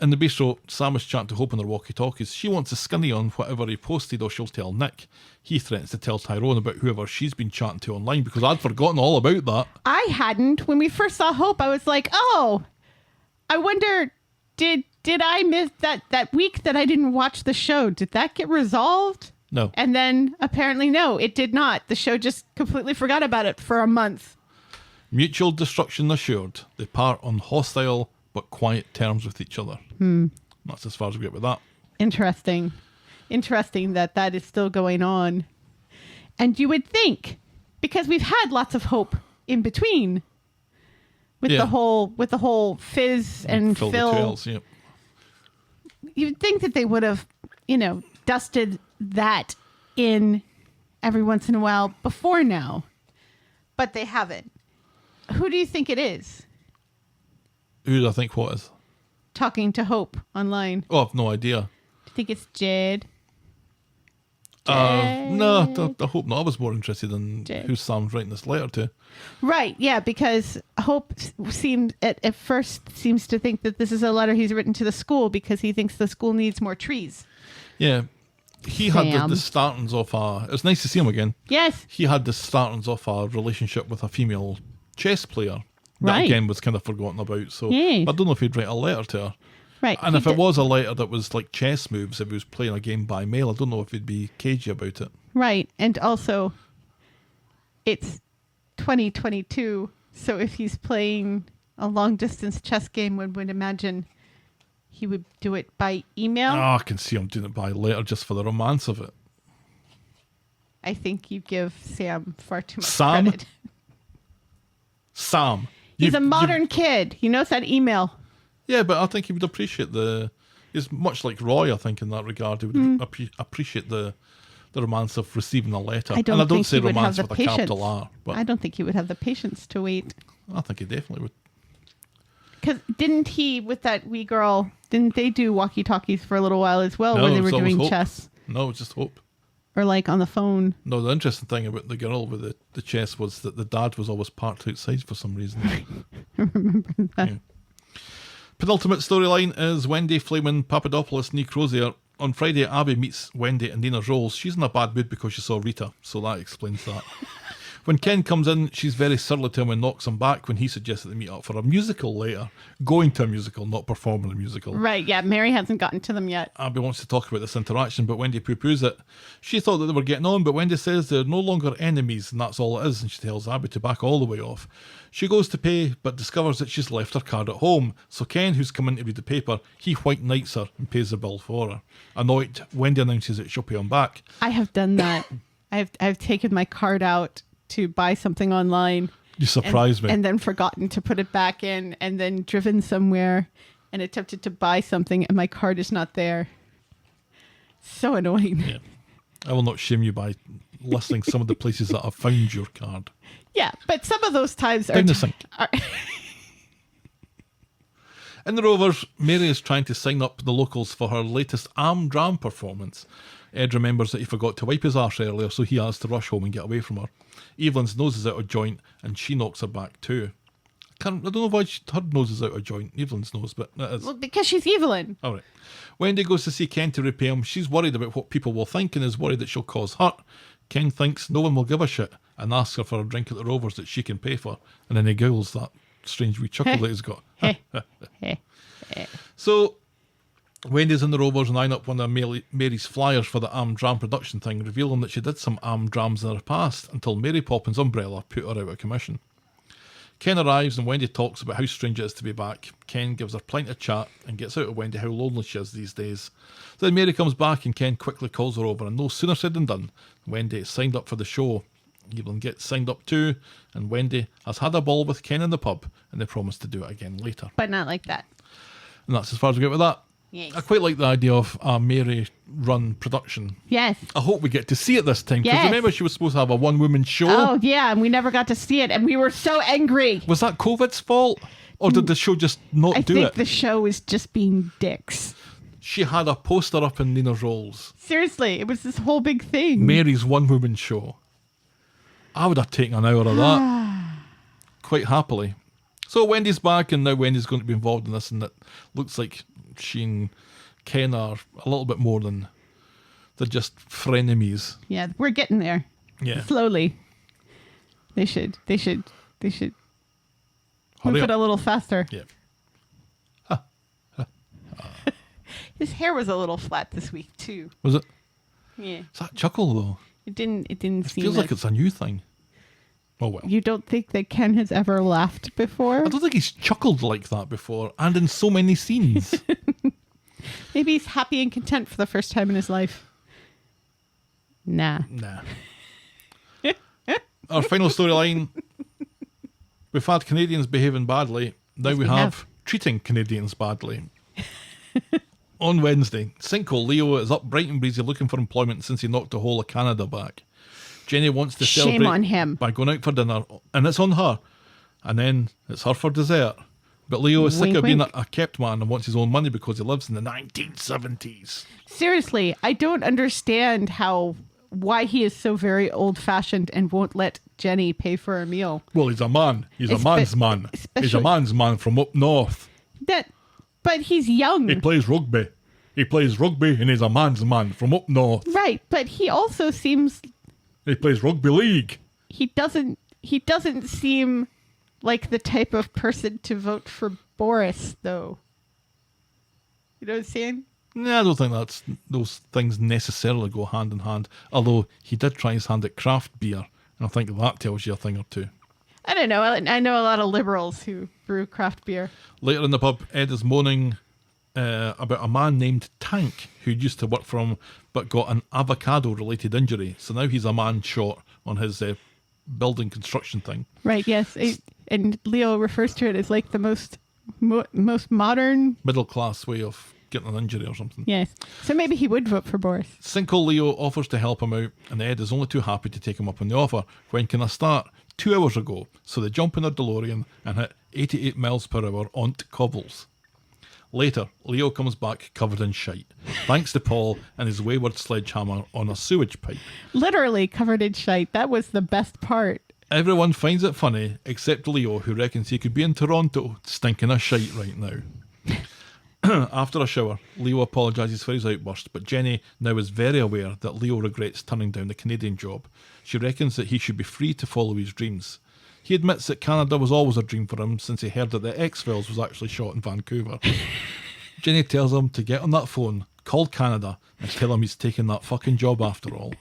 In the bistro, Sam is chatting to Hope on their walkie-talkies. She wants a skinny on whatever he posted, or she'll tell Nick. He threatens to tell Tyrone about whoever she's been chatting to online, because I'd forgotten all about that. I hadn't. When we first saw Hope, I was like, oh, I wonder, did I miss that week that I didn't watch the show? Did that get resolved? No. And then apparently, no, it did not. The show just completely forgot about it for a month. Mutual destruction assured. They part on hostile but quiet terms with each other. That's as far as we get with that. Interesting that is still going on. And you would think, because we've had lots of Hope in between with the whole Fizz and Phil. Phil, Yeah. you'd think that they would have, dusted that in every once in a while before now, but they haven't. Who do you think it is Who do I think what is? talking to Hope online? Oh, I've no idea. Do you think it's Jed? No, I hope not. I was more interested in Jed. who Sam's writing this letter to. Right, yeah, because Hope seemed at first seems to think that this is a letter he's written to the school because he thinks the school needs more trees. Yeah. He had Sam. the startings of it was nice to see him again. Yes. He had the startings of a relationship with a female chess player. That Right. again was kind of forgotten about. So Yeah. I don't know if he'd write a letter to her. Right. And he if it did- was a letter that was like chess moves, if he was playing a game by mail, I don't know if he'd be cagey about it. Right, and also it's 2022, so if he's playing a long distance chess game, one would imagine he would do it by email. Oh, I can see him doing it by letter just for the romance of it. I think you give Sam far too much Sam? credit. Sam. He's a modern kid. He knows that email. Yeah, but I think he would appreciate he's much like Roy, I think, in that regard. He would appreciate the romance of receiving a letter. I don't and I don't think say he would have romance the with a patience. capital R, but I don't think he would have the patience to wait. I think he definitely would. Because didn't he, with that wee girl, didn't they do walkie-talkies for a little while as well, No, where they it were was always doing Hope. chess? No, it's just Hope. Or like on the phone? No, the interesting thing about the girl with the chess was that the dad was always parked outside for some reason. I remember that. Yeah. Penultimate storyline is Wendy, Flamin, Papadopoulos, Nick Crozier. On Friday, Abby meets Wendy and Nina's Rolls. She's in a bad mood because she saw Rita, so that explains that. When Ken comes in, she's very surly to him and knocks him back when he suggests that they meet up for a musical later. Going to a musical, not performing a musical. Right, yeah, Mary hasn't gotten to them yet. Abby wants to talk about this interaction, but Wendy poo-poos it. She thought that they were getting on, but Wendy says they're no longer enemies, and that's all it is, and she tells Abby to back all the way off. She goes to pay, but discovers that she's left her card at home, so Ken, who's come in to read the paper, he white knights her and pays the bill for her. Annoyed, Wendy announces that she'll pay him back. I have done that. I've taken my card out to buy something online. You surprised me. And then forgotten to put it back in, and then driven somewhere and attempted to buy something, and my card is not there. So annoying. Yeah. I will not shame you by listing some of the places that I've found your card. Yeah, but some of those times are... Down the sink. are In the Rovers, Mary is trying to sign up the locals for her latest AdDram performance. Ed remembers that he forgot to wipe his arse earlier, so he has to rush home and get away from her. Evelyn's nose is out of joint, and she knocks her back too. I don't know why her nose is out of joint, Evelyn's nose, but it is. well, because she's Evelyn. All right. Wendy goes to see Ken to repay him. She's worried about what people will think and is worried that she'll cause hurt. Ken thinks no one will give a shit and asks her for a drink at the Rovers that she can pay for. And then he giggles that strange wee chuckle that he's got. So Wendy's in the Rovers and eyeing up one of Mary's flyers for the AdDram production thing, revealing that she did some AdDrams in her past until Mary Poppins' umbrella put her out of commission. Ken arrives and Wendy talks about how strange it is to be back. Ken gives her plenty of chat and gets out of Wendy how lonely she is these days. Then Mary comes back and Ken quickly calls her over, and no sooner said than done. Wendy is signed up for the show. Evelyn gets signed up too, and Wendy has had a ball with Ken in the pub, and they promise to do it again later. But not like that. And that's as far as we get with that. Yes. I quite like the idea of a Mary-run production. Yes. I hope we get to see it this time, because Yes. remember she was supposed to have a one-woman show? Oh, yeah, and we never got to see it, and we were so angry. Was that COVID's fault? Or did the show just not I do think it? the show was just being dicks. She had a poster up in Nina's Rolls. Seriously, it was this whole big thing. Mary's one-woman show. I would have taken an hour of that. Quite happily. So Wendy's back, and now Wendy's going to be involved in this, and it looks like she and Ken are a little bit more than they're just frenemies. Yeah, we're getting there. Yeah. Slowly. They should Hurry move it up. a little faster. Yeah. His hair was a little flat this week too. Was it? Yeah. It's that chuckle, though. It didn't It seem feels like it's a new thing. Oh, well. You don't think that Ken has ever laughed before? I don't think he's chuckled like that before, and in so many scenes. Maybe he's happy and content for the first time in his life. Nah. Nah. Our final storyline. We've had Canadians behaving badly. Now we have treating Canadians badly. On Wednesday, Sinkhole Leo is up bright and breezy looking for employment since he knocked the whole of Canada back. Jenny wants to Shame celebrate on him. by going out for dinner, and it's on her. And then it's her for dessert. But Leo is sick Wink, of being wink. a kept man and wants his own money because he lives in the 1970s. Seriously, I don't understand why he is so very old-fashioned and won't let Jenny pay for a meal. Well, he's a man. He's a man's man. He's a especially- man's man from up north. But he's young. He plays rugby. He plays rugby and he's a man's man from up north. Right, but he also seems He plays rugby league. he doesn't seem like the type of person to vote for Boris, though. You know what I'm saying? Nah, I don't think those things necessarily go hand in hand. Although he did try his hand at craft beer, and I think that tells you a thing or two. I don't know. I know a lot of liberals who brew craft beer. Later in the pub, Ed is moaning about a man named Tank who used to work for him but got an avocado-related injury. So now he's a man short on his building construction thing. Right, yes. And Leo refers to it as like the most modern. Middle-class way of getting an injury or something. Yes. So maybe he would vote for Boris. Sinkhole Leo offers to help him out, and Ed is only too happy to take him up on the offer. When can I start? 2 hours ago. So they jump in their DeLorean and hit 88 miles per hour onto cobbles. Later, Leo comes back covered in shite, thanks to Paul and his wayward sledgehammer on a sewage pipe. Literally covered in shite. That was the best part. Everyone finds it funny, except Leo, who reckons he could be in Toronto stinking of shite right now. After a shower, Leo apologises for his outburst, but Jenny now is very aware that Leo regrets turning down the Canadian job. She reckons that he should be free to follow his dreams. He admits that Canada was always a dream for him since he heard that the X-Files was actually shot in Vancouver. Jenny tells him to get on that phone, call Canada, and tell him he's taking that fucking job after all.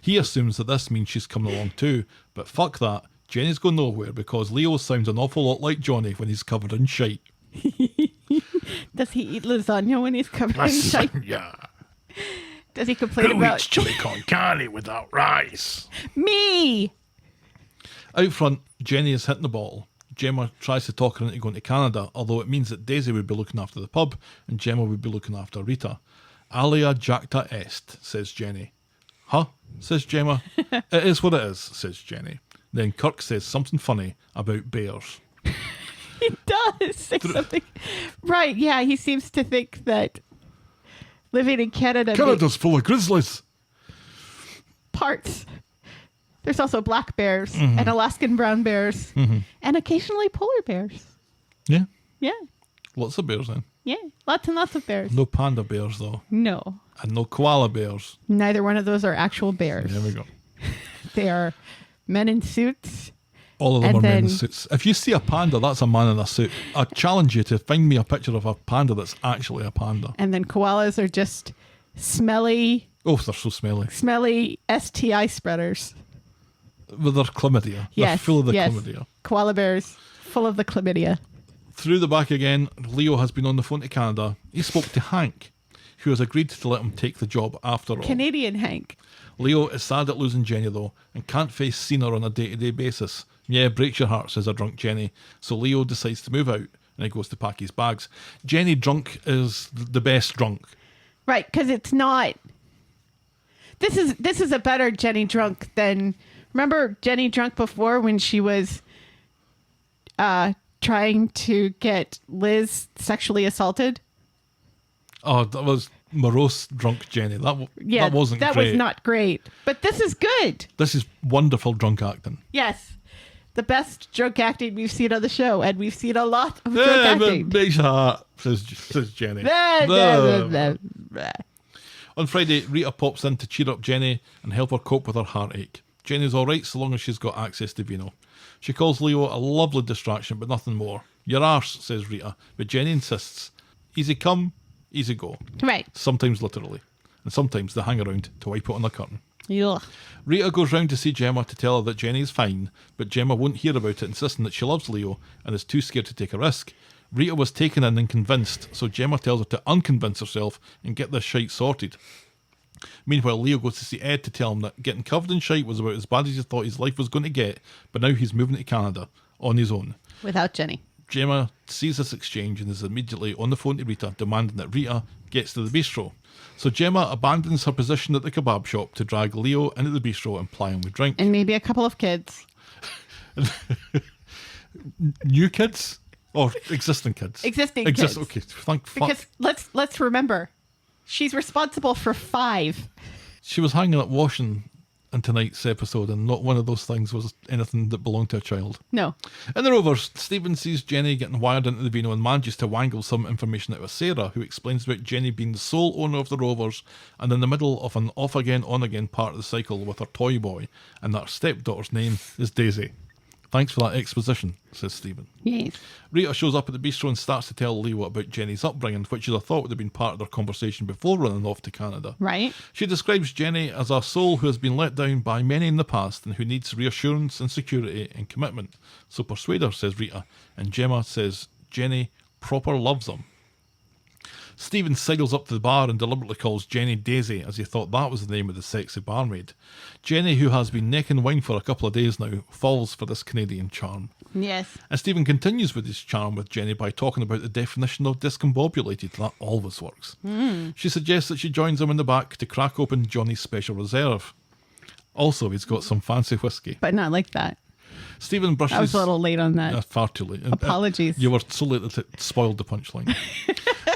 He assumes that this means she's coming along too, but fuck that, Jenny's going nowhere because Leo sounds an awful lot like Johnny when he's covered in shite. Does he eat lasagna when he's covered in shite? Yeah. Does he complain Who about eats chili con carne without rice? me? Out front, Jenny is hitting the bottle. Gemma tries to talk her into going to Canada, although it means that Daisy would be looking after the pub and Gemma would be looking after Rita. Alia jacta est, says Jenny. Huh? Says Gemma. It is what it is, says Jenny. Then Kirk says something funny about bears. He does say something. Right, yeah, he seems to think that living in Canada... Canada's full of grizzlies. Parts. There's also black bears and Alaskan brown bears and occasionally polar bears. Yeah. Yeah, Lots of bears then. yeah. Lots and lots of bears. No panda bears though. No. And no koala bears. Neither one of those are actual bears. There we go. They are men in suits. All of them And are men in then- suits. If you see a panda, that's a man in a suit. I challenge you to find me a picture of a panda that's actually a panda. And then koalas are just smelly Oh, they're so smelly. STI spreaders. With their chlamydia. Yes. They're full of the yes. chlamydia. Koala bears full of the chlamydia. Through the back again, Leo has been on the phone to Canada. He spoke to Hank, who has agreed to let him take the job after all. Canadian Hank. Leo is sad at losing Jenny though, and can't face seeing her on a day-to-day basis. Yeah, breaks your heart, says a drunk Jenny. So Leo decides to move out, and he goes to pack his bags. Jenny drunk is the best drunk. Right, because it's not... This is a better Jenny drunk than... Remember Jenny drunk before when she was trying to get Liz sexually assaulted? Oh, that was morose drunk Jenny. That wasn't that great. was not great. But this is good. This is wonderful drunk acting. Yes. the best drunk acting we've seen on the show, and we've seen a lot of drunk acting. Makes heart, says Jenny. On Friday, Rita pops in to cheer up Jenny and help her cope with her heartache. Jenny's alright so long as she's got access to Vino. She calls Leo a lovely distraction, but nothing more. Your arse, says Rita, but Jenny insists. Easy come, easy go. Right. Sometimes literally. And sometimes they hang around to wipe it on the curtain. Ugh. Rita goes round to see Gemma to tell her that Jenny is fine, but Gemma won't hear about it, insisting that she loves Leo and is too scared to take a risk. Rita was taken in and convinced, so Gemma tells her to unconvince herself and get this shite sorted. Meanwhile, Leo goes to see Ed to tell him that getting covered in shite was about as bad as he thought his life was going to get, but now he's moving to Canada on his own. Without Jenny. Gemma sees this exchange and is immediately on the phone to Rita, demanding that Rita gets to the bistro. So Gemma abandons her position at the kebab shop to drag Leo into the bistro and ply him with drink. And maybe a couple of kids. New kids? Or existing kids? Existing kids. Okay, thank fuck. Because let's remember, she's responsible for 5. She was hanging up washing in tonight's episode, and not one of those things was anything that belonged to a child. No. In the Rovers, Stephen sees Jenny getting wired into the Vino and manages to wangle some information out of Sarah, who explains about Jenny being the sole owner of the Rovers and in the middle of an off-again, on-again part of the cycle with her toy boy, and that her stepdaughter's name is Daisy. Thanks for that exposition, says Stephen. Yes. Rita shows up at the bistro and starts to tell Leo about Jenny's upbringing, which you'd have thought would have been part of their conversation before running off to Canada. Right. She describes Jenny as a soul who has been let down by many in the past and who needs reassurance and security and commitment. So persuade her, says Rita, and Gemma says Jenny proper loves them. Stephen sidles up to the bar and deliberately calls Jenny Daisy, as he thought that was the name of the sexy barmaid. Jenny, who has been necking wine for a couple of days now, falls for this Canadian charm. Yes. And Stephen continues with his charm with Jenny by talking about the definition of discombobulated. That always works. She suggests that she joins him in the back to crack open Johnny's special reserve. Also, he's got some fancy whiskey. But not like that. Stephen brushes... I was a little late on that. Far too late. Apologies. You were so late that it spoiled the punchline.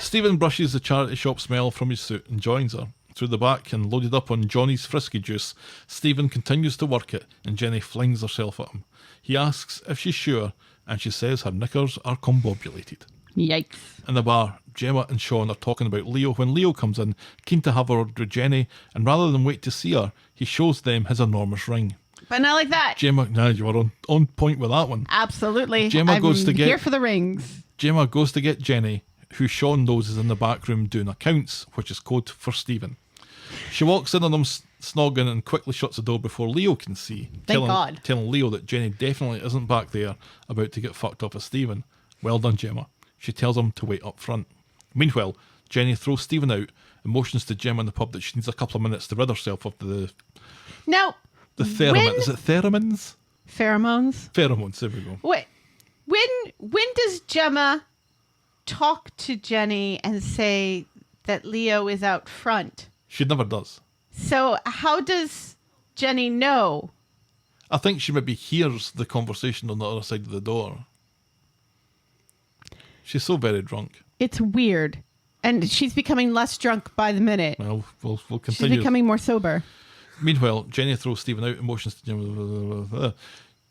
Stephen brushes the charity shop smell from his suit and joins her. Through the back and loaded up on Johnny's frisky juice, Stephen continues to work it and Jenny flings herself at him. He asks if she's sure and she says her knickers are combobulated. Yikes. In the bar, Gemma and Sean are talking about Leo when Leo comes in, keen to have a word with Jenny, and rather than wait to see her, he shows them his enormous ring. But not like that. Gemma, now you were on point with that one. Absolutely. Gemma goes to get here for the rings. Gemma goes to get Jenny, who Sean knows is in the back room doing accounts, which is code for Stephen. She walks in on them snogging and quickly shuts the door before Leo can see, telling Leo that Jenny definitely isn't back there about to get fucked up with Stephen. Well done, Gemma. She tells him to wait up front. Meanwhile, Jenny throws Stephen out and motions to Gemma in the pub that she needs a couple of minutes to rid herself of the theremin. Is it theremins? Pheromones. Pheromones, there we go. Wait, when does Gemma talk to Jenny and say that Leo is out front? She never does. So how does Jenny know? I think she maybe hears the conversation on the other side of the door. She's so very drunk. It's weird. And she's becoming less drunk by the minute. Well, we'll continue. She's becoming more sober. Meanwhile, Jenny throws Stephen out and motions to Gemma.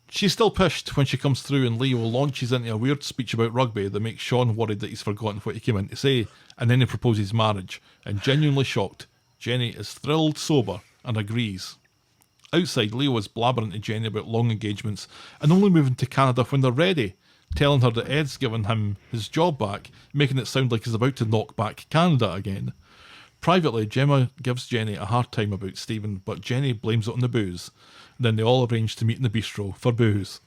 She's still pissed when she comes through and Leo launches into a weird speech about rugby that makes Sean worried that he's forgotten what he came in to say, and then he proposes marriage, and genuinely shocked, Jenny is thrilled sober and agrees. Outside, Leo is blabbering to Jenny about long engagements and only moving to Canada when they're ready, telling her that Ed's given him his job back, making it sound like he's about to knock back Canada again. Privately, Gemma gives Jenny a hard time about Stephen, but Jenny blames it on the booze. Then they all arrange to meet in the bistro for booze.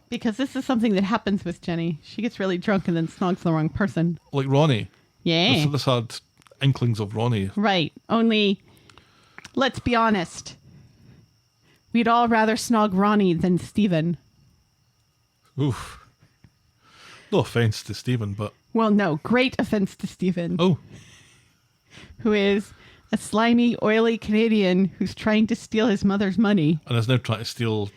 Because this is something that happens with Jenny. She gets really drunk and then snogs the wrong person. Like Ronnie. Yeah. This had inklings of Ronnie. Right. Only, let's be honest. We'd all rather snog Ronnie than Stephen. Oof. No offence to Stephen, but... Well, no. Great offence to Stephen. Oh. Who is a slimy, oily Canadian who's trying to steal his mother's money. And is now trying to steal...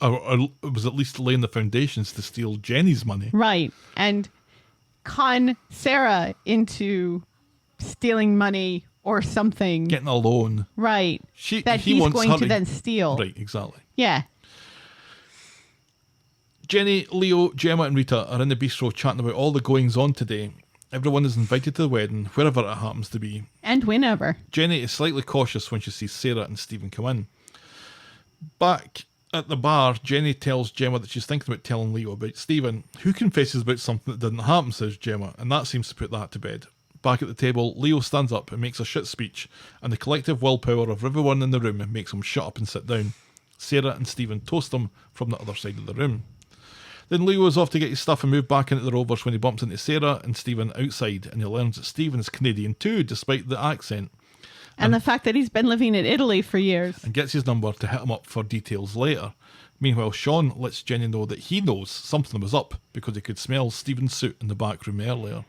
Or was at least laying the foundations to steal Jenny's money. Right. And con Sarah into stealing money or something. Getting a loan. Right. That he he's wants going her to then steal. Right, exactly. Yeah. Jenny, Leo, Gemma and Rita are in the bistro chatting about all the goings-on today. Everyone is invited to the wedding, wherever it happens to be. And whenever. Jenny is slightly cautious when she sees Sarah and Stephen come in. Back at the bar, Jenny tells Gemma that she's thinking about telling Leo about Stephen, who confesses about something that didn't happen, says Gemma, and that seems to put that to bed. Back at the table, Leo stands up and makes a shit speech, and the collective willpower of everyone in the room makes him shut up and sit down. Sarah and Stephen toast him from the other side of the room. Then Leo is off to get his stuff and move back into the Rovers when he bumps into Sarah and Stephen outside, and he learns that Stephen is Canadian too, despite the accent. And the fact that he's been living in Italy for years. And gets his number to hit him up for details later. Meanwhile, Sean lets Jenny know that he knows something was up because he could smell Stephen's suit in the back room earlier.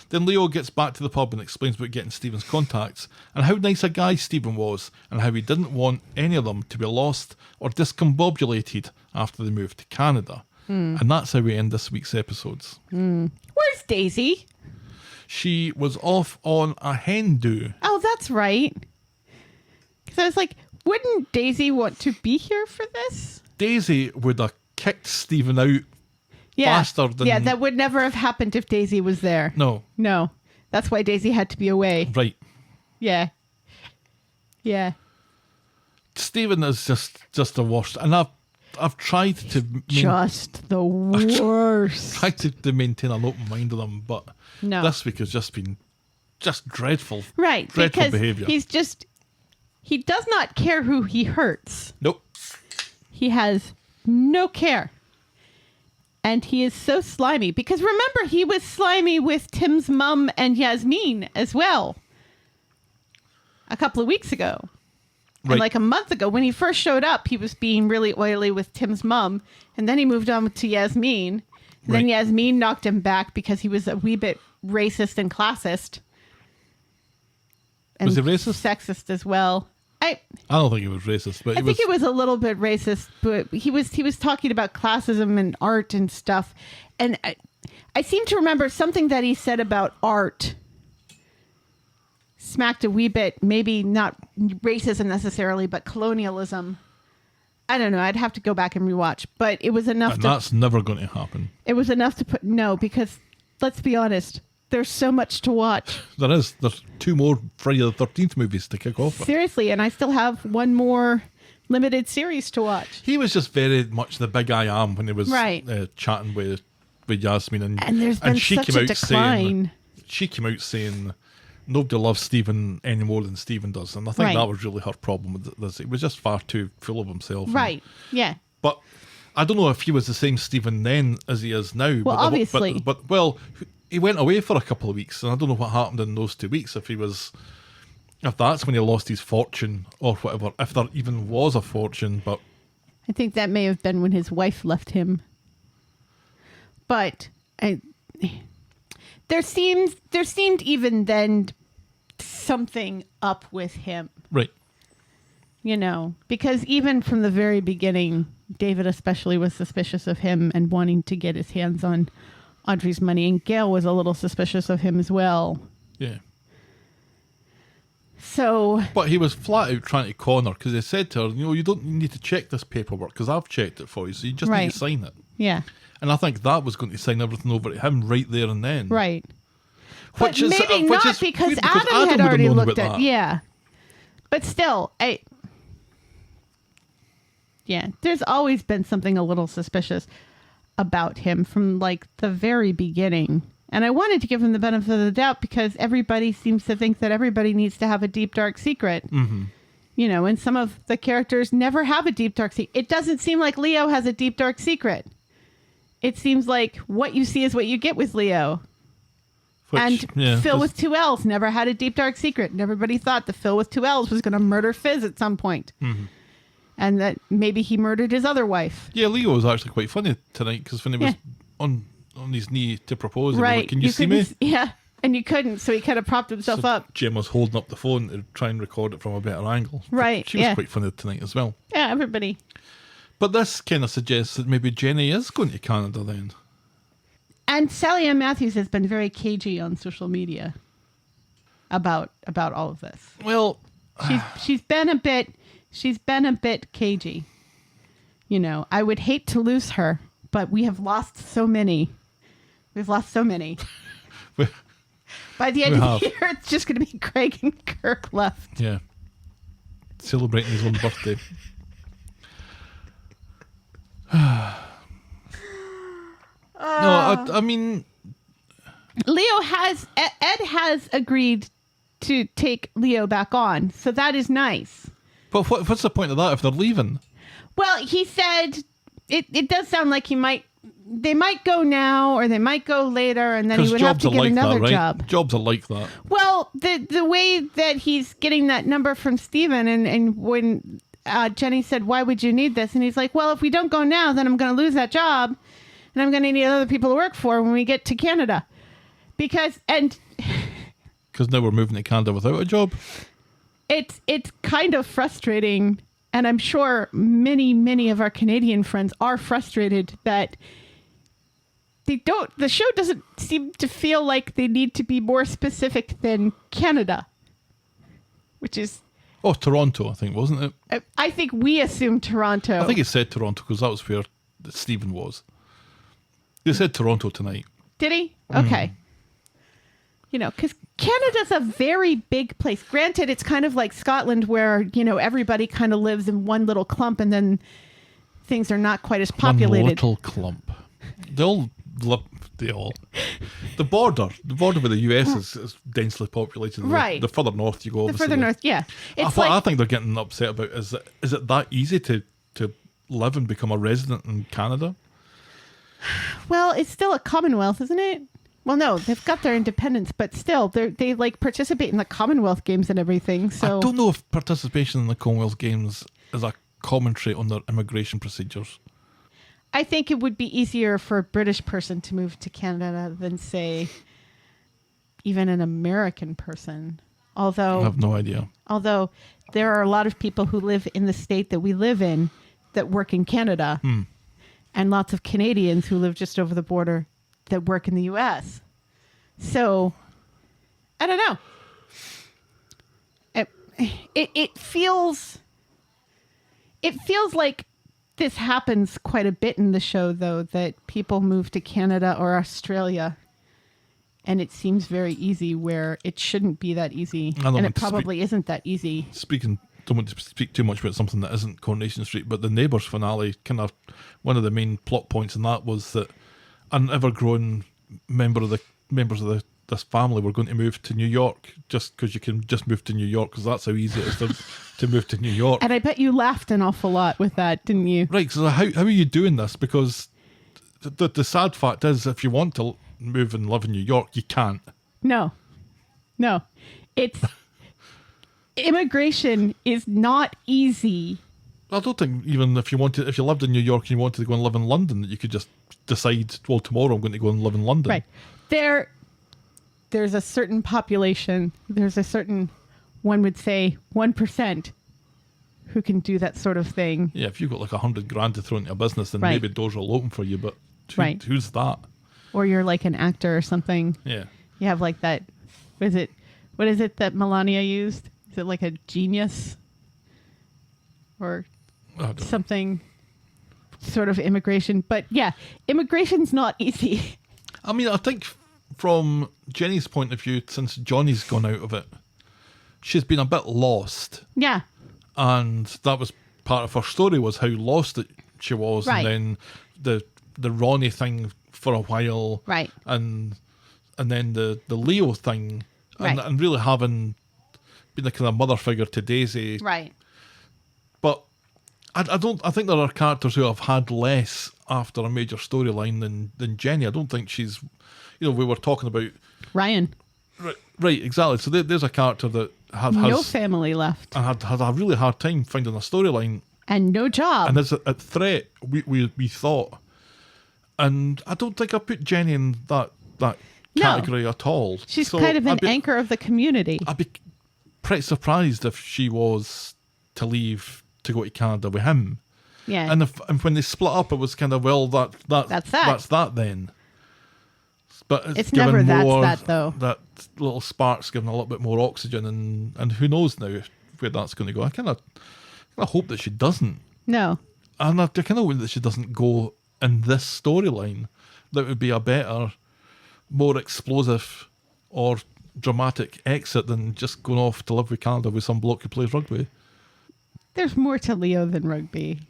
Then Leo gets back to the pub and explains about getting Stephen's contacts and how nice a guy Stephen was and how he didn't want any of them to be lost or discombobulated after they moved to Canada. And that's how we end this week's episodes. Where's Daisy? She was off on a hen do. Oh, that's right. Because I was like, wouldn't Daisy want to be here for this? Daisy would have kicked Stephen out faster than... Yeah, that would never have happened if Daisy was there. No. No. That's why Daisy had to be away. Right. Yeah. Yeah. Stephen is just the worst. And I've tried to... Just the worst. Tried to maintain an open mind with him, but No. this week has just been just dreadful. Right. Dreadful because behaviour. he does not care who he hurts. Nope. He has no care. And he is so slimy. Because remember, he was slimy with Tim's mum and Yasmin as well. A couple of weeks ago. Right. And like a month ago, when he first showed up, he was being really oily with Tim's mum. And then he moved on to Yasmin. And then Right. Yasmin knocked him back because he was a wee bit racist and classist. And Was he racist? Sexist as well. I don't think he was racist, but I think it was a little bit racist, but he was talking about classism and art and stuff. And I seem to remember something that he said about art smacked a wee bit, maybe not racism necessarily, but colonialism. I don't know. I'd have to go back and rewatch, but it was enough and to... that's never going to happen. It was enough to put... No, because let's be honest, there's so much to watch. There is. There's 2 more Friday the 13th movies to kick off with. Seriously, and I still have one more limited series to watch. He was just very much the big I am when he was Right. Chatting with Yasmin. And there's been she such came a out decline. She came out saying nobody loves Stephen any more than Stephen does. And I think Right. that was really her problem with this. He was just far too full of himself. Right, yeah. But I don't know if he was the same Stephen then as he is now. Well, obviously. But he went away for a couple of weeks, and I don't know what happened in those 2 weeks. If that's when he lost his fortune or whatever, if there even was a fortune. But I think that may have been when his wife left him. But there seemed even then something up with him. right, You know, because even from the very beginning, David especially was suspicious of him and wanting to get his hands on Audrey's money, and Gail was a little suspicious of him as well. yeah. So, But he was flat out trying to con her because he said to her, you don't need to check this paperwork because I've checked it for you, so you just need Right. to sign it. yeah, And I think that was going to sign everything over to him right there and then. right. But maybe which not is because weird Adam had would've already known looked about at that. yeah. But still, there's always been something a little suspicious about him from like the very beginning. And I wanted to give him the benefit of the doubt because everybody seems to think that everybody needs to have a deep, dark secret. Mm-hmm. You know, and some of the characters never have a deep, dark secret. It doesn't seem like Leo has a deep, dark secret. It seems like what you see is what you get with Leo. Which, yeah, Phil with 2 L's never had a deep, dark secret. And everybody thought the Phil with 2 L's was going to murder Fizz at some point. Mm-hmm. And that maybe he murdered his other wife. Yeah, Leo was actually quite funny tonight because when he was on his knee to propose, he was Right. like, can you see me? Yeah. And you couldn't. So he kind of propped himself up. Jim was holding up the phone to try and record it from a better angle. Right, She was yeah. quite funny tonight as well. Yeah, everybody. But this kind of suggests that maybe Jenny is going to Canada then. And Sally Ann Matthews has been very cagey on social media about all of this. Well, She's been a bit cagey. You know, I would hate to lose her, but we have lost so many. We've lost so many. We- By the end we of the have. year, it's just going to be Craig and Kirk left. Yeah. Celebrating his own birthday. No, I mean, Ed has agreed to take Leo back on, so that is nice. but what's the point of that if they're leaving? Well, he said it does sound like they might go now or they might go later, and then he Because would have jobs to are get like another that, right? job. Jobs are like that. Well, the way that he's getting that number from Steven, and when Jenny said, "Why would you need this?" and he's like, "Well, if we don't go now, then I'm going to lose that job, and I'm going to need other people to work for when we get to Canada." Because Because now we're moving to Canada without a job. it's kind of frustrating, and I'm sure many of our Canadian friends are frustrated that the show doesn't seem to feel like they need to be more specific than Canada, which is, Oh, Toronto, I think, wasn't it? I think we assume Toronto. I think it said Toronto because that was where Stephen was. They said Toronto tonight. Did he? Okay. You know, because Canada's a very big place. Granted, it's kind of like Scotland where, everybody kind of lives in one little clump and then things are not quite as populated. One little clump. The border with the US is densely populated. Right. The further north you go, The obviously. further north, yeah. It's What I like, think they're getting upset about is it that easy to live and become a resident in Canada? well, it's still a Commonwealth, isn't it? Well, no, they've got their independence, but still, they like participate in the Commonwealth games and everything. So I don't know if participation in the Commonwealth Games is a commentary on their immigration procedures. I think it would be easier for a British person to move to Canada than, say, even an American person. I Although have no idea. there are a lot of people who live in the state that we live in that work in Canada, and lots of Canadians who live just over the border that work in the U.S. So, I don't know. It feels like this happens quite a bit in the show, though, that people move to Canada or Australia, and it seems very easy where it shouldn't be that easy, I don't and want it to probably isn't that easy. Don't want to speak too much about something that isn't Coronation Street, but the Neighbours finale, kind of one of the main plot points in that was that an ever-growing members of this family were going to move to New York just because you can just move to New York because that's how easy it is to move to New York. And I bet you laughed an awful lot with that, didn't you? Right, so how are you doing this? Because the sad fact is, if you want to move and live in New York, you can't. No. It's immigration is not easy. I don't think even if you lived in New York and you wanted to go and live in London, that you could just decide, well, tomorrow I'm going to go and live in London. Right. There's a certain population, there's a certain, one would say, 1% who can do that sort of thing. Yeah, if you've got like $100,000 to throw into a business, then Right. maybe doors will open for you, but Right. who's that? Or you're like an actor or something. Yeah. You have like that, what is it that Melania used? Is it like a genius? Or I don't know. something sort of immigration? But yeah, immigration's not easy. I mean, I think from Jenny's point of view, since Johnny's gone out of it, she's been a bit lost. Yeah. And that was part of her story, was how lost she was. Right. And then the Ronnie thing for a while. Right. And then the Leo thing. Right. And really having been a kind of mother figure to Daisy. Right. But I think there are characters who have had less after a major storyline than Jenny. I don't think she's, we were talking about Ryan. right, exactly. So there's a character that has No family left. and had a really hard time finding a storyline, And no job. and is a threat. We thought, and I don't think I put Jenny in that No. category at all. She's So kind of an I'd be- anchor of the community. I'd be pretty surprised if she was to leave to go to Canada with him. Yeah. And when they split up, it was kind of, well, that's that then. But It's given never that's more, that, though. That little spark's given a little bit more oxygen, and who knows now where that's going to go. I kind of hope that she doesn't, No. and I kind of hope that she doesn't go in this storyline that would be a better, more explosive or dramatic exit than just going off to live with Canada with some bloke who plays rugby. There's more to Leo than rugby.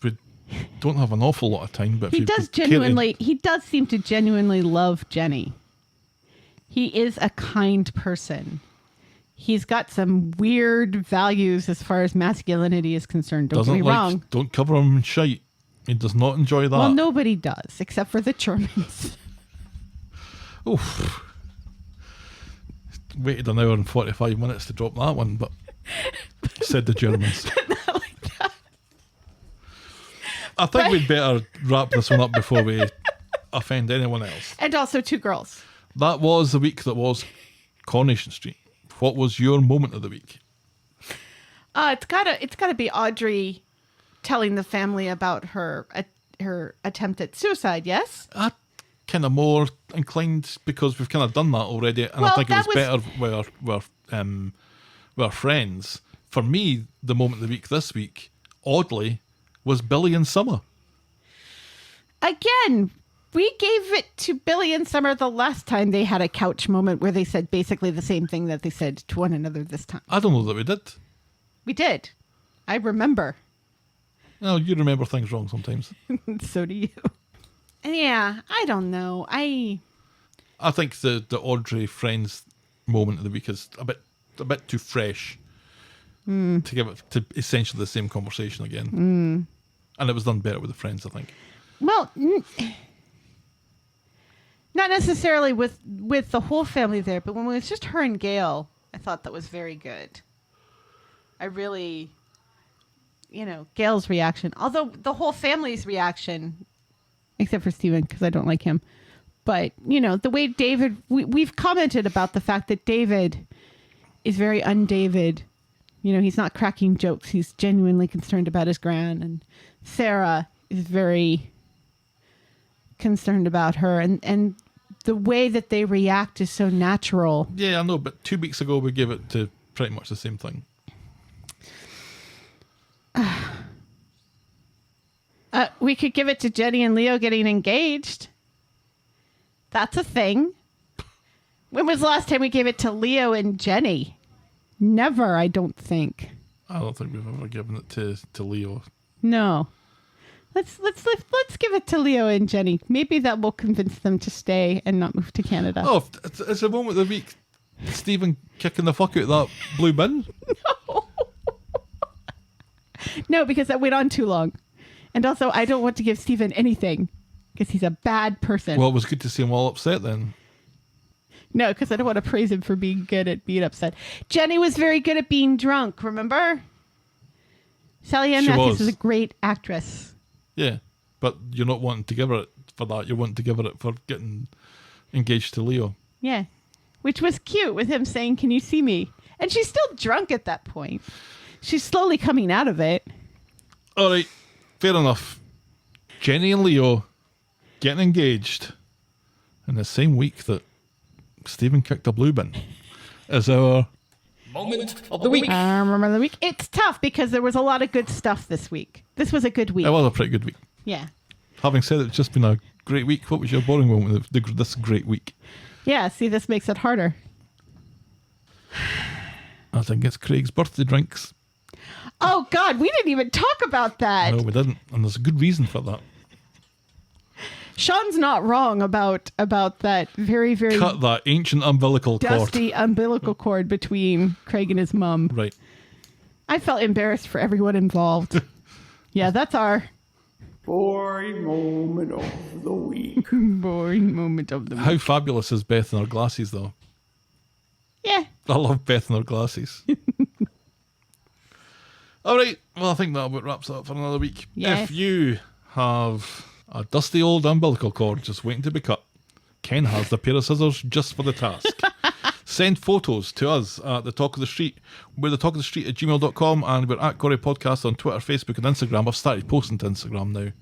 We don't have an awful lot of time, but if He you does care to- genuinely, he does seem to genuinely love Jenny. He is a kind person. He's got some weird values as far as masculinity is concerned. Don't get me wrong. Don't cover him in shite. He does not enjoy that. Well, nobody does, except for the Germans. Oof. Waited an hour and 45 minutes to drop that one, but said the Germans. Not like that. I think we'd better wrap this one up before we offend anyone else. And also 2 girls. That was the week that was Coronation Street. What was your moment of the week? It's gotta be Audrey telling the family about her attempt at suicide. Yes. I kind of more inclined because we've kind of done that already, and I Well, think it was that better with our friends. For me, the moment of the week this week, oddly, was Billy and Summer. Again, we gave it to Billy and Summer the last time they had a couch moment where they said basically the same thing that they said to one another this time. I don't know that we did. We did. I remember. No, you remember things wrong sometimes. So do you. Yeah, I don't know. I think the Audrey friends moment of the week is a bit too fresh to give it to essentially the same conversation again. And it was done better with the friends, I think. Well, not necessarily with the whole family there, but when it was just her and Gail, I thought that was very good. I really, Gail's reaction, although the whole family's reaction, except for Stephen, because I don't like him. But, the way David, we've commented about the fact that David is very un-David. He's not cracking jokes. He's genuinely concerned about his gran. And Sarah is very concerned about her. And the way that they react is so natural. Yeah, I know, but 2 weeks ago we gave it to pretty much the same thing. We could give it to Jenny and Leo getting engaged. That's a thing. When was the last time we gave it to Leo and Jenny? Never, I don't think. I don't think we've ever given it to Leo. No. Let's give it to Leo and Jenny. Maybe that will convince them to stay and not move to Canada. Oh, it's a moment of the week. Stephen kicking the fuck out of that blue bin. No, because that went on too long. And also, I don't want to give Stephen anything because he's a bad person. Well, it was good to see him all upset then. No, because I don't want to praise him for being good at being upset. Jenny was very good at being drunk, remember? Sally Ann She Matthews was is a great actress. Yeah, but you're not wanting to give her it for that. You're wanting to give her it for getting engaged to Leo. Yeah, which was cute with him saying, "Can you see me?" And she's still drunk at that point. She's slowly coming out of it. All right, fair enough. Jenny and Leo getting engaged in the same week that Stephen kicked a blue bin is our Moment of the week. Remember the week? It's tough because there was a lot of good stuff this week. This was a good week. It was a pretty good week. Yeah. Having said it's just been a great week, what was your boring moment of this great week? Yeah, see, this makes it harder. I think it's Craig's birthday drinks. Oh, God, we didn't even talk about that. No, we didn't. And there's a good reason for that. Sean's not wrong about that very, very Cut that ancient umbilical cord. dusty umbilical cord between Craig and his mum. Right. I felt embarrassed for everyone involved. Yeah, that's our Boring moment of the week. boring moment of the week. How fabulous is Beth in her glasses, though? Yeah. I love Beth in her glasses. All right. Well, I think that about wraps it up for another week. Yes. If you have a dusty old umbilical cord just waiting to be cut, Ken has the pair of scissors just for the task. Send photos to us at The Talk of the Street. We're The Talk of the Street at gmail.com, and we're at Corrie Podcast on Twitter, Facebook and Instagram. I've started posting to Instagram now.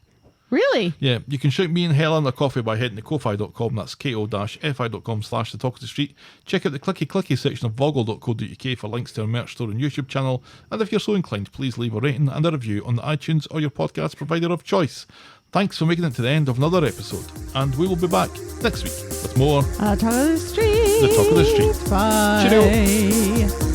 Really? Yeah, you can shout me and Helen a coffee by heading to ko-fi.com. That's ko-fi.com/The Talk of the Street. Check out the clicky section of voggle.co.uk for links to our merch store and YouTube channel. And if you're so inclined, please leave a rating and a review on the iTunes or your podcast provider of choice. Thanks for making it to the end of another episode, and we will be back next week with more Talk of the Street. The Talk of the Street. Bye. Cheerio.